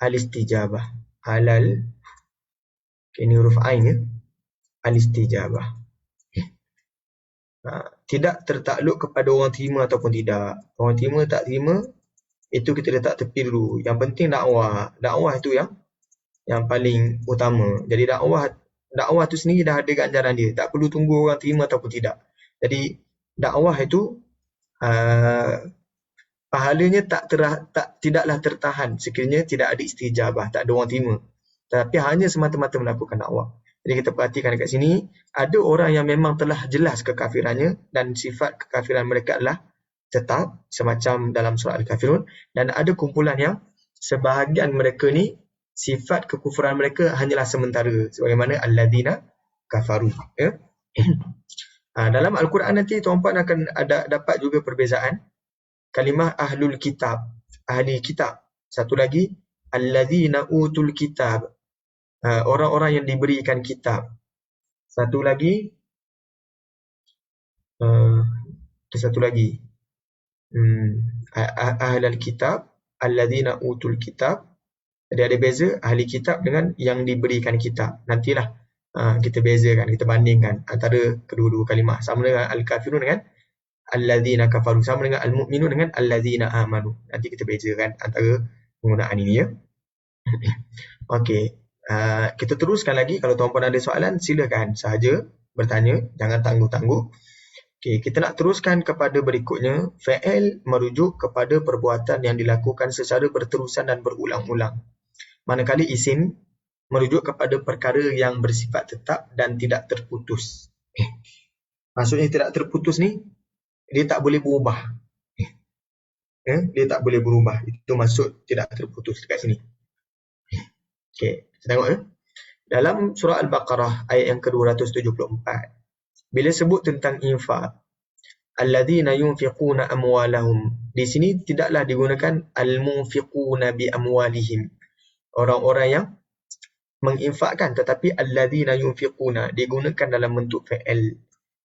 Al-istijabah. Ini huruf ain, ya. Al-istijabah. tidak tertakluk kepada orang terima ataupun tidak. Orang terima tak terima, itu kita letak tepi dulu. Yang penting dakwah. Dakwah itu yang paling utama. Jadi dakwah tu sendiri dah ada ganjaran dia. Tak perlu tunggu orang terima ataupun tidak. Jadi dakwah itu pahalanya tidaklah tertahan sekiranya tidak ada istijabah, tak ada orang terima. Tapi hanya semata-mata melakukan dakwah. Jadi kita perhatikan dekat sini, ada orang yang memang telah jelas kekafirannya dan sifat kekafiran mereka adalah tetap semacam dalam surah Al-Kafirun, dan ada kumpulan yang sebahagian mereka ni sifat kekufuran mereka hanyalah sementara, sebagaimana alladzina kafaru. Ya? Dalam Al-Quran nanti tuan-puan akan dapat juga perbezaan kalimah ahlul kitab, ahli kitab. Satu lagi alladzina utul kitab, orang-orang yang diberikan kitab. Satu lagi ahlul kitab, alladzina utul kitab. Jadi ada beza ahli kitab dengan yang diberikan kitab. Nantilah kita bezakan, kita bandingkan antara kedua-dua kalimah. Sama dengan al-kafirun dengan alladzina kafaru, sama dengan al-mu'minun dengan alladzina amanu. Nanti kita bezakan antara penggunaan ini, ya. Okey, kita teruskan lagi. Kalau tuan-puan ada soalan, silakan sahaja bertanya, jangan tangguh-tangguh. Okey, kita nak teruskan kepada berikutnya. Fi'il merujuk kepada perbuatan yang dilakukan secara berterusan dan berulang-ulang. Manakala isim merujuk kepada perkara yang bersifat tetap dan tidak terputus. Maksudnya tidak terputus ni, dia tak boleh berubah. Dia tak boleh berubah. Itu maksud tidak terputus dekat sini. Okey, kita tengok ya. Dalam surah Al-Baqarah ayat yang ke-274, bila sebut tentang infak, alladzina yunfiquna amwalahum, di sini tidaklah digunakan al-munfiquna bi amwalihim, orang-orang yang menginfakkan, tetapi alladzina yunfiquna digunakan dalam bentuk fi'il,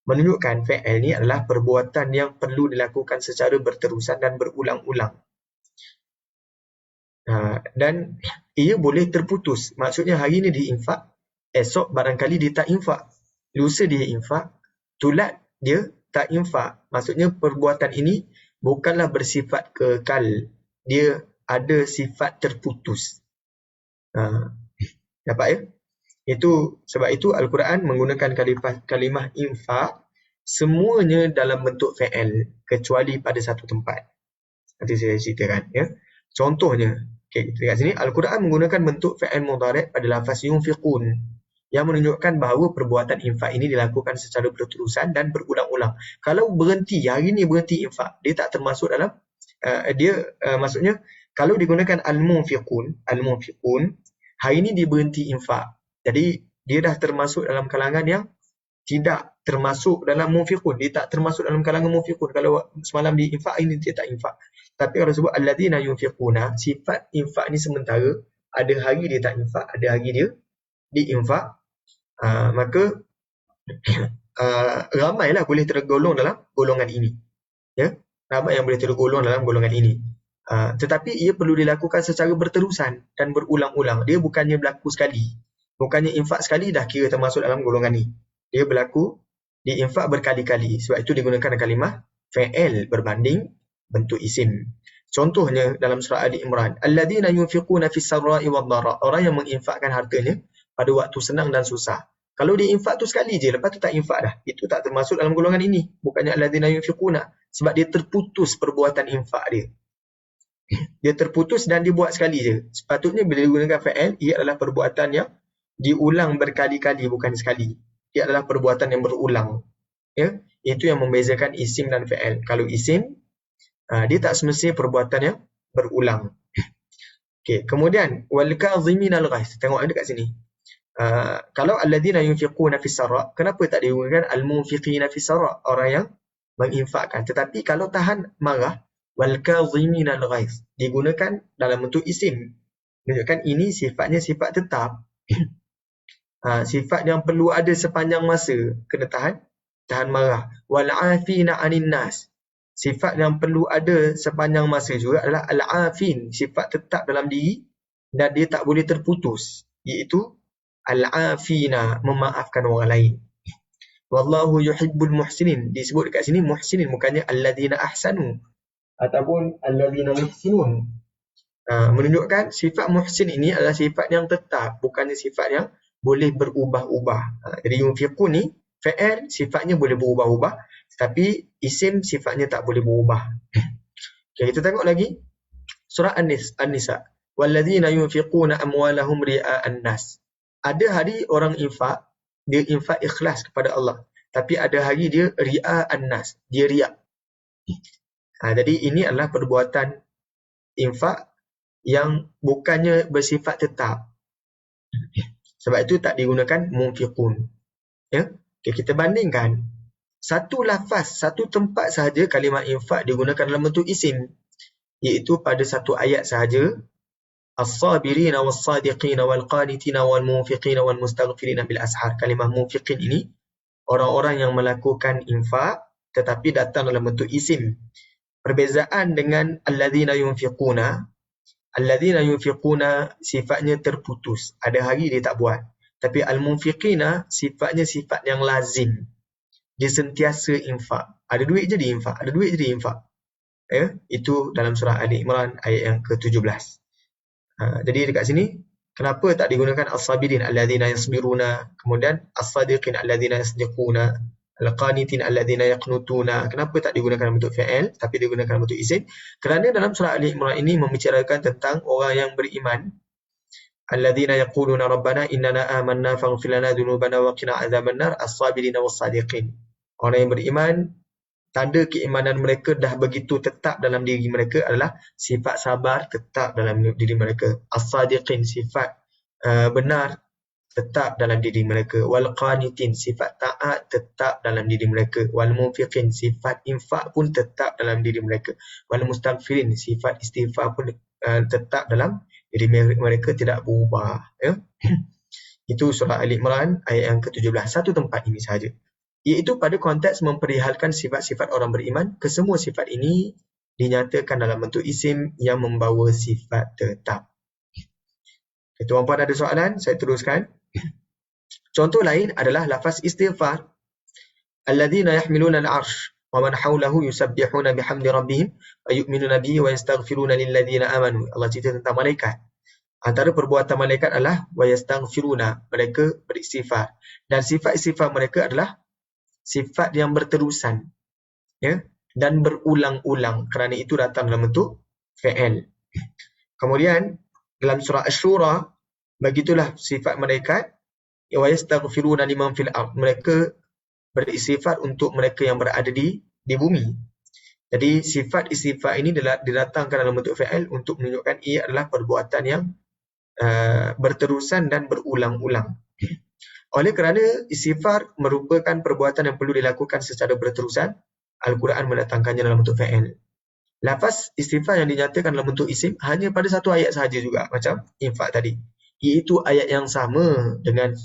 menunjukkan fi'il ni adalah perbuatan yang perlu dilakukan secara berterusan dan berulang-ulang. Dan ia boleh terputus. Maksudnya hari ni dia infak, esok barangkali dia tak infak, lusa dia infak, tulat dia tak infak. Maksudnya perbuatan ini bukanlah bersifat kekal, dia ada sifat terputus. Dapat ya? Sebab itu Al-Quran menggunakan kalimah infak semuanya dalam bentuk fi'il kecuali pada satu tempat. Nanti saya ceritakan ya. Contohnya, dekat sini Al-Quran menggunakan bentuk fi'il mudhari' pada lafaz yunfiqun yang menunjukkan bahawa perbuatan infak ini dilakukan secara berterusan dan berulang-ulang. Kalau berhenti, hari ni berhenti infak, dia tak termasuk dalam maksudnya kalau digunakan al-munfiqun, hari ni dia berhenti infak. Jadi dia dah termasuk dalam kalangan yang tidak termasuk dalam munfiqun. Dia tak termasuk dalam kalangan munfiqun. Kalau semalam dia infak, ini dia tak infak. Tapi kalau sebut alladzina yunfiquna, sifat infak ni sementara. Ada hari dia tak infak, ada hari dia diinfak. Maka ramailah boleh tergolong dalam golongan ini. Ya, ramai yang boleh tergolong dalam golongan ini. Tetapi ia perlu dilakukan secara berterusan dan berulang-ulang. Dia bukannya berlaku sekali. Bukannya infak sekali dah kira termasuk dalam golongan ni. Dia berlaku diinfak berkali-kali. Sebab itu digunakan kalimah fi'il berbanding bentuk isim. Contohnya dalam surah Ali Imran, alladzina yunfiquna fis sarra'i wad dharra, orang yang menginfakkan hartanya pada waktu senang dan susah. Kalau dia infak tu sekali je, lepas tu tak infak dah, itu tak termasuk dalam golongan ini. Bukannya alladzina yunfiquna, sebab dia terputus perbuatan infak dia. Dia terputus dan dia buat sekali je. Sepatutnya bila digunakan fi'il, ia adalah perbuatan yang diulang berkali-kali, bukan sekali. Ia adalah perbuatan yang berulang. Ya, itu yang membezakan isim dan fi'il. Kalau isim, dia tak semestinya perbuatan yang berulang. Okey, kemudian wal kazimin al-ghaiz. Tengok dekat sini. Kalau alladzina yunfiquna fis sarra, kenapa tak digunakan al-munfiqina fis sarra, orang yang menginfakkan? Tetapi kalau tahan marah, wal kazimin al-ghaiz digunakan dalam bentuk isim. Menunjukkan ini sifatnya sifat tetap. Sifat yang perlu ada sepanjang masa, kena tahan marah. Wal afina 'anin nas, sifat yang perlu ada sepanjang masa juga adalah al-afin, sifat tetap dalam diri dan dia tak boleh terputus, iaitu al-afina, memaafkan orang lain. Wallahu yuhibbul muhsinin. Disebut dekat sini muhsinin, bukannya alladzina ahsanu ataupun alladzina yuhsinun. Menunjukkan sifat muhsin ini adalah sifat yang tetap, bukannya sifat yang boleh berubah-ubah. Jadi yunfiqun ni fi'il sifatnya boleh berubah-ubah, tapi isim sifatnya tak boleh berubah. Okay, kita tengok lagi surah An-Nisa. Walladzina yunfiquna amwalahum ria'an nas. Ada hari orang infak, dia infak ikhlas kepada Allah, tapi ada hari dia ria'an nas, dia riak. Jadi ini adalah perbuatan infak yang bukannya bersifat tetap. Sebab itu tak digunakan munfiqun. Ya? Okay, kita bandingkan. Satu lafaz, satu tempat sahaja kalimah infak digunakan dalam bentuk isim, iaitu pada satu ayat sahaja. As-sabirina was-sadiqina wal-qanitina wal-munfiqina wal-mustaghfirina bil ashar. Kalimah munfiqin ini orang-orang yang melakukan infak tetapi datang dalam bentuk isim. Perbezaan dengan alladzina yunfiquna. Alladzina yunfiquna sifatnya terputus. Ada hari dia tak buat. Tapi al-munfiqina sifatnya sifat yang lazim. Dia sentiasa infak. Ada duit jadi infak. Ada duit jadi infak. Ya, itu dalam surah Ali Imran ayat yang ke-17. Jadi dekat sini, kenapa tak digunakan as-sabirin alladzina yasbiruna, kemudian as-sadiqin alladzina yasdiquna, al-qanitin alladzina yaqnutuna. Kenapa tak digunakan dalam bentuk fi'il tapi digunakan dalam bentuk isim? Kerana dalam surah Ali Imran ini membicarakan tentang orang yang beriman. Alladzina yaquluna rabbana innana amanna faghfir lana dhunubana wa qina adzabannar as-sabirina was-sadiqin. Orang yang beriman, tanda keimanan mereka dah begitu tetap dalam diri mereka adalah sifat sabar tetap dalam diri mereka. As-sadiqin sifat benar tetap dalam diri mereka. Wal qanitin sifat taat tetap dalam diri mereka. Wal munfiqin sifat infak pun tetap dalam diri mereka. Wal mustaghfirin sifat istighfar pun tetap dalam diri mereka, tidak berubah. Ya? Itu surah Ali Imran ayat yang ke-17. Satu tempat ini sahaja. Iaitu pada konteks memperihalkan sifat-sifat orang beriman, kesemua sifat ini dinyatakan dalam bentuk isim yang membawa sifat tetap. Tuan-puan ada soalan? Saya teruskan. Contoh lain adalah lafaz istighfar. Alladzina yahmiluna al-'arsy wa man hawlahu yusabbihuna bihamdi rabbihim wa yu'minuna bihi wa yastaghfiruna lilladzina amanu. Allah cerita tentang malaikat. Antara perbuatan malaikat adalah wa yastaghfiruna, mereka beristighfar. Dan sifat istighfar mereka adalah sifat yang berterusan, ya, dan berulang-ulang, kerana itu datang dalam bentuk fi'il. Kemudian dalam surah Asy-Syura, begitulah sifat malaikat, wa yastaghfiruna liman fil ard, mereka beristighfar untuk mereka yang berada di bumi. Jadi sifat istighfar ini didatangkan dalam bentuk fi'il untuk menunjukkan ia adalah perbuatan yang berterusan dan berulang-ulang. Oleh kerana istighfar merupakan perbuatan yang perlu dilakukan secara berterusan, Al-Quran mendatangkannya dalam bentuk fi'il. Lafaz istighfar yang dinyatakan dalam bentuk isim hanya pada satu ayat sahaja juga, macam infak tadi. Iaitu ayat yang sama dengan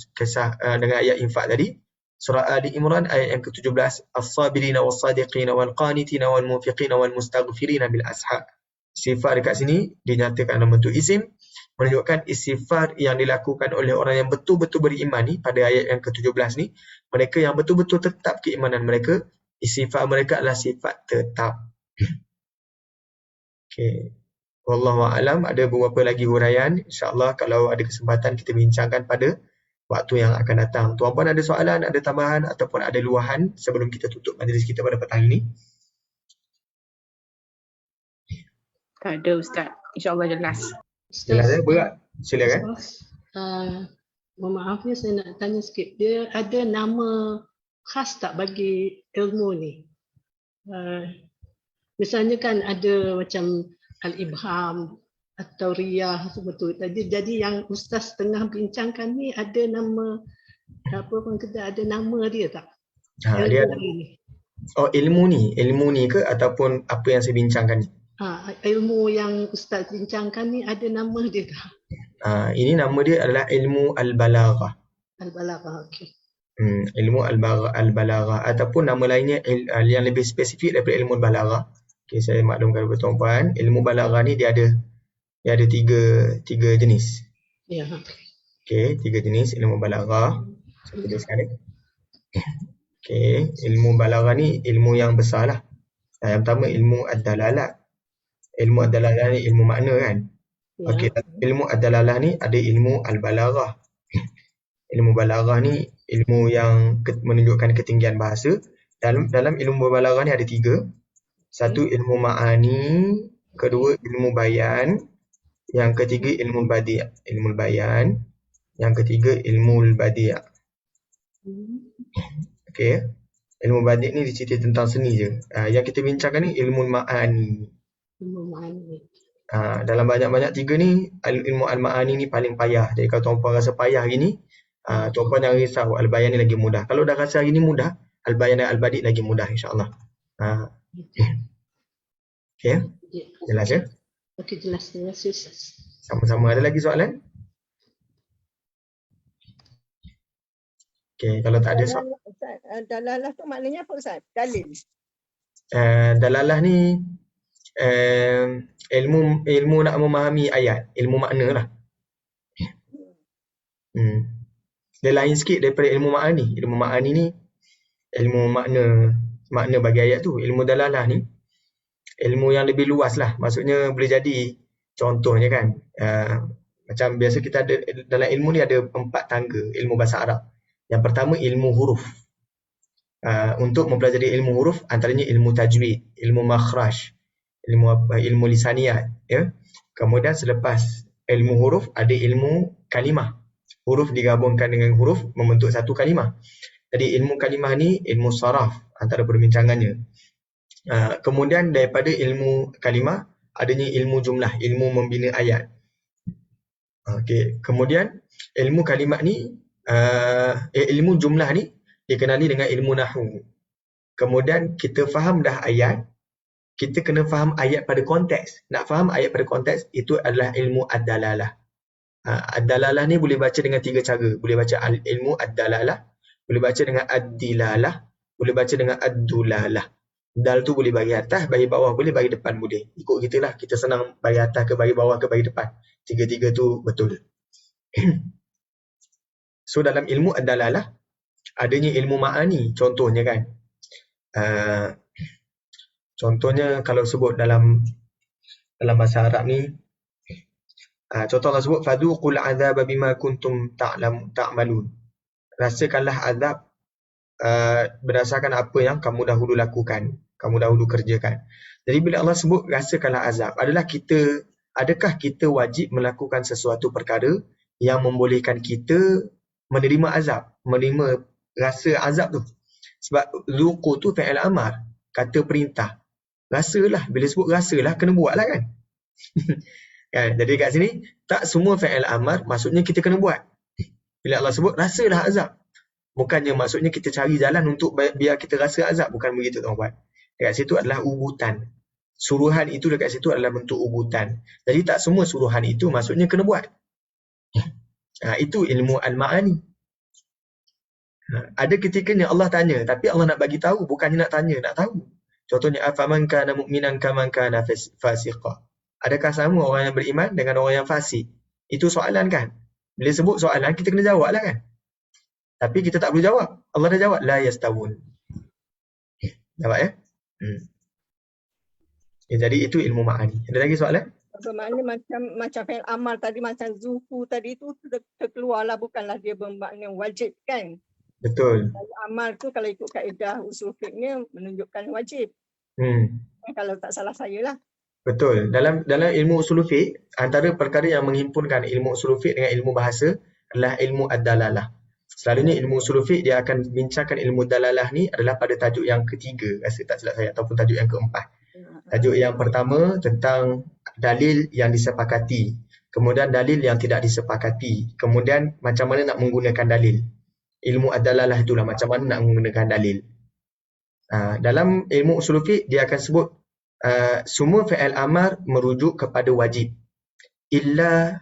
ayat infak tadi. Surah Ali Imran ayat yang ke-17. As-sabirina was-sadiqina wal-qanitina wal-munfiqina wal-mustaghfirina bil ashar. Istighfar dekat sini dinyatakan dalam bentuk isim, menunjukkan istighfar yang dilakukan oleh orang yang betul-betul beriman ni pada ayat yang ke-17 ni, mereka yang betul-betul tetap keimanan mereka, istighfar mereka adalah sifat tetap. Okey. Wallahu a'lam, ada beberapa lagi huraian, insya-Allah kalau ada kesempatan kita bincangkan pada waktu yang akan datang. Tuan-puan ada soalan, ada tambahan ataupun ada luahan sebelum kita tutup majlis kita pada petang ini? Tak ada Ustaz. InsyaAllah jelas. Jelas berat. Silakan. Mohon maafnya saya nak tanya sikit. Dia ada nama khas tak bagi ilmu ni? Misalnya kan ada macam al-ibham atau riyah sebetul. Jadi yang Ustaz tengah bincangkan ni ada nama apa pun kita ada nama dia tak? Dia ada. Ilmu ni ke ataupun apa yang saya bincangkan ni? Ilmu yang Ustaz bincangkan ni ada nama dia tak? Ini nama dia adalah ilmu al-balaghah. Al-balaghah, okey. Ilmu al-balaghah ataupun nama lainnya yang lebih spesifik daripada ilmu al-balaghah. Okey, saya maklumkan kepada tuan-puan, ilmu balaghah ni dia ada tiga jenis. Ya. Okey, 3 jenis ilmu balaghah. Saya tuliskan ni. Okey, ilmu balaghah ni ilmu yang besar lah. Yang pertama ilmu ad-dalalah. Ilmu ad-dalalah ni ilmu makna kan. Ya. Okey, ilmu ad-dalalah ni ada ilmu al-balaghah. Ilmu balaghah ni ilmu yang menunjukkan ketinggian bahasa. Dalam ilmu balaghah ni ada 3. Satu ilmu ma'ani, kedua ilmu bayan, yang ketiga ilmu badi'. Ilmu bayan, yang ketiga ilmu badi'. Okey. Ilmu badi' ni dicerita tentang seni je. Yang kita bincangkan ni ilmu ma'ani. Ilmu ma'ani. Dalam banyak-banyak 3 ni, ilmu al-ma'ani ni paling payah. Jadi kalau tuan-puan rasa payah hari ni, tuan-puan jangan risau, al-bayan ni lagi mudah. Kalau dah rasa hari ni mudah, al-bayan dan al-badi' lagi mudah insya-Allah. Okey. Jelas ya? Okey, jelas. Terima kasih, Ustaz. Sama-sama. Ada lagi soalan? Okey, kalau tak ada soalan. Dalalah tu maknanya apa Ustaz? Dalil. Dalalah ni ilmu nak memahami ayat, ilmu makna lah. Dia lain sikit daripada ilmu ma'ani. Ilmu ma'ani ni ilmu makna bagi ayat tu. Ilmu dalalah ni ilmu yang lebih luas lah. Maksudnya boleh jadi contohnya kan, macam biasa kita ada dalam ilmu ni ada 4 tangga ilmu bahasa Arab. Yang pertama ilmu huruf. Untuk mempelajari ilmu huruf antaranya ilmu tajwid, ilmu makhraj, ilmu lisaniyat ya. Kemudian selepas ilmu huruf ada ilmu kalimah. Huruf digabungkan dengan huruf membentuk satu kalimah. Jadi ilmu kalimah ni ilmu saraf antara perbincangannya. Kemudian daripada ilmu kalimah adanya ilmu jumlah, ilmu membina ayat. Okey, kemudian ilmu kalimat ni ilmu jumlah ni dikenali dengan ilmu nahwu. Kemudian kita faham dah ayat, kita kena faham ayat pada konteks. Nak faham ayat pada konteks itu adalah ilmu ad-dalalah. Ad-dalalah ni boleh baca dengan 3 cara. Boleh baca ilmu ad-dalalah, boleh baca dengan ad-dilalah, boleh baca dengan ad-dulalah. Dal tu boleh bagi atas, bagi bawah, boleh bagi depan boleh. Ikut kita lah, kita senang bagi atas ke bagi bawah ke bagi depan. 3-3 tu betul. So dalam ilmu ad-dalalah adanya ilmu ma'ani contohnya kan. Contohnya kalau sebut dalam bahasa Arab ni, contoh Allah sebut fadhuqul azaba bima kuntum ta'malun. Rasakanlah azab berdasarkan apa yang kamu dahulu lakukan, kamu dahulu kerjakan. Jadi bila Allah sebut rasakanlah azab, adakah kita wajib melakukan sesuatu perkara yang membolehkan kita menerima azab, menerima rasa azab tu? Sebab zuqu tu fi'il amar, kata perintah. Rasalah, bila sebut rasalah kena buatlah kan. Kan? Jadi kat sini tak semua fi'il amar maksudnya kita kena buat. Bila Allah sebut rasalah azab, bukannya maksudnya kita cari jalan untuk biar kita rasa azab, bukan begitu tuan-tuan. Dekat situ adalah ubutan. Suruhan itu dekat situ adalah bentuk ubutan. Jadi tak semua suruhan itu maksudnya kena buat. Itu ilmu al-ma'ani. Ada ketikanya Allah tanya, tapi Allah nak bagi tahu, bukannya nak tanya, nak tahu. Contohnya afaman kana mu'minan kaman kana fasiqa. Adakah sama orang yang beriman dengan orang yang fasik? Itu soalan kan? Bila sebut soalan kita kena jawablah kan? Tapi kita tak perlu jawab. Allah dah jawab la yastawun. Nampak ya? Jadi itu ilmu ma'ani. Ada lagi soalan? Bermakna macam fi'il amal tadi, macam zuhu tadi tu terkeluarlah, bukanlah dia bermakna wajib kan? Betul. Amal tu kalau ikut kaedah usul fiqhnya menunjukkan wajib. Kalau tak salah saya lah. Betul. Dalam ilmu usul fiqh, antara perkara yang menghimpunkan ilmu usul fiqh dengan ilmu bahasa adalah ilmu ad-dalalah. Selalunya ilmu usul fiqh dia akan bincangkan ilmu dalalah ni adalah pada tajuk yang ketiga, rasa tak silap saya, ataupun tajuk yang keempat. Tajuk yang pertama tentang dalil yang disepakati, kemudian dalil yang tidak disepakati, kemudian macam mana nak menggunakan dalil. Ilmu ad-dalalah itulah macam mana nak menggunakan dalil. Dalam ilmu usul fiqh dia akan sebut semua fi'il amar merujuk kepada wajib illa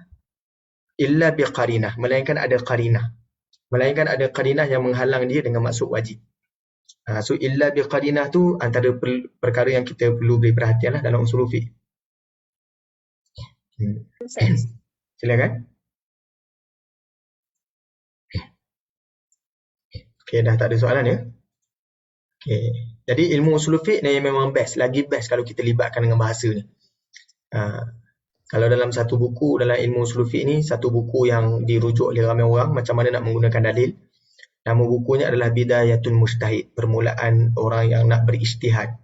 biqarinah, melainkan ada qarinah yang menghalang dia dengan maksud wajib. So illa biqarinah tu antara perkara yang kita perlu beri perhatian lah dalam usul fiqh. Silakan. Okey, dah tak ada soalan ya? Okay. Jadi ilmu usul fiqh ni memang best, lagi best kalau kita libatkan dengan bahasa ni. Kalau dalam satu buku dalam ilmu usul fiqh ni, satu buku yang dirujuk oleh ramai orang macam mana nak menggunakan dalil. Nama bukunya adalah Bidayatul Mujtahid, permulaan orang yang nak berijtihad.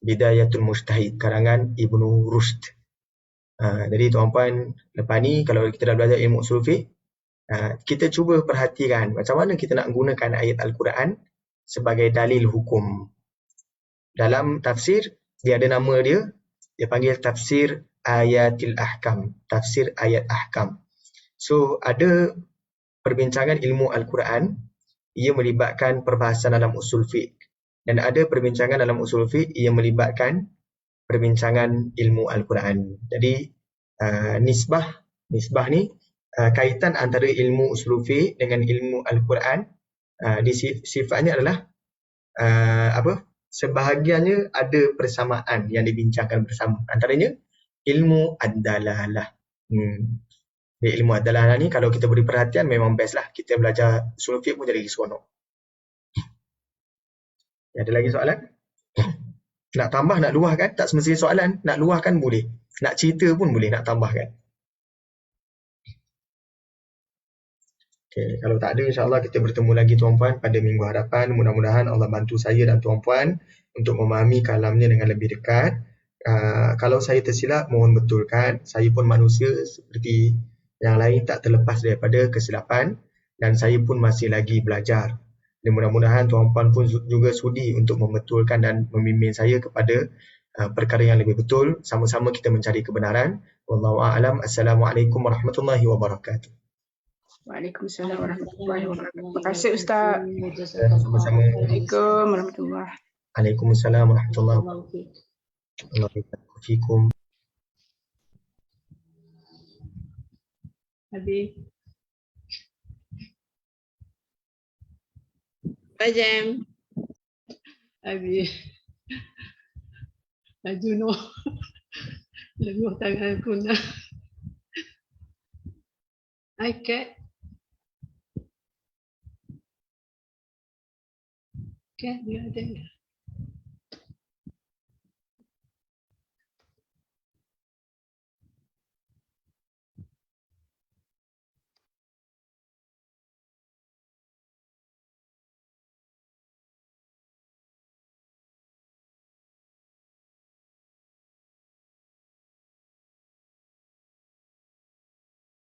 Bidayatul Mujtahid, karangan Ibnu Rushd. Jadi tuan-puan, lepas ni kalau kita dah belajar ilmu usul fiqh, kita cuba perhatikan macam mana kita nak gunakan ayat Al-Quran sebagai dalil hukum. Dalam tafsir, dia ada nama dia panggil tafsir ayatil ahkam, tafsir ayat ahkam. So, ada perbincangan ilmu Al-Quran, ia melibatkan perbahasan dalam usul fiqh. Dan ada perbincangan dalam usul fiqh, ia melibatkan perbincangan ilmu Al-Quran. Jadi, nisbah ni, kaitan antara ilmu usul fiqh dengan ilmu Al-Quran, sifatnya adalah sebahagiannya ada persamaan yang dibincangkan bersama. Antaranya ilmu ad-dalalah. Ilmu ad-dalalah ni kalau kita beri perhatian memang best lah. Kita belajar usul fiqh pun jadi seronok. Ada lagi soalan? Nak tambah, nak luahkan? Tak semestinya soalan. Nak luahkan boleh. Nak cerita pun boleh, nak tambahkan. Okay, kalau tak ada, insyaAllah kita bertemu lagi tuan-puan pada minggu hadapan. Mudah-mudahan Allah bantu saya dan tuan-puan untuk memahami kalamnya dengan lebih dekat. Kalau saya tersilap, mohon betulkan. Saya pun manusia seperti yang lain, tak terlepas daripada kesilapan. Dan saya pun masih lagi belajar. Dan mudah-mudahan tuan-puan pun juga sudi untuk membetulkan dan membimbing saya kepada perkara yang lebih betul. Sama-sama kita mencari kebenaran. Wallahu a'lam. Assalamualaikum warahmatullahi wabarakatuh. Waalaikumsalam warahmatullahi wabarakatuh. Terima kasih Ustaz. Sama-sama. Assalamualaikum warahmatullahi wabarakatuh. Waalaikumsalam warahmatullahi wabarakatuh. Waalaikumsalam. Habis. Jam. Habis. Laju no. Lenguh tangan aku nak. Hi Kat. Kat dia ada.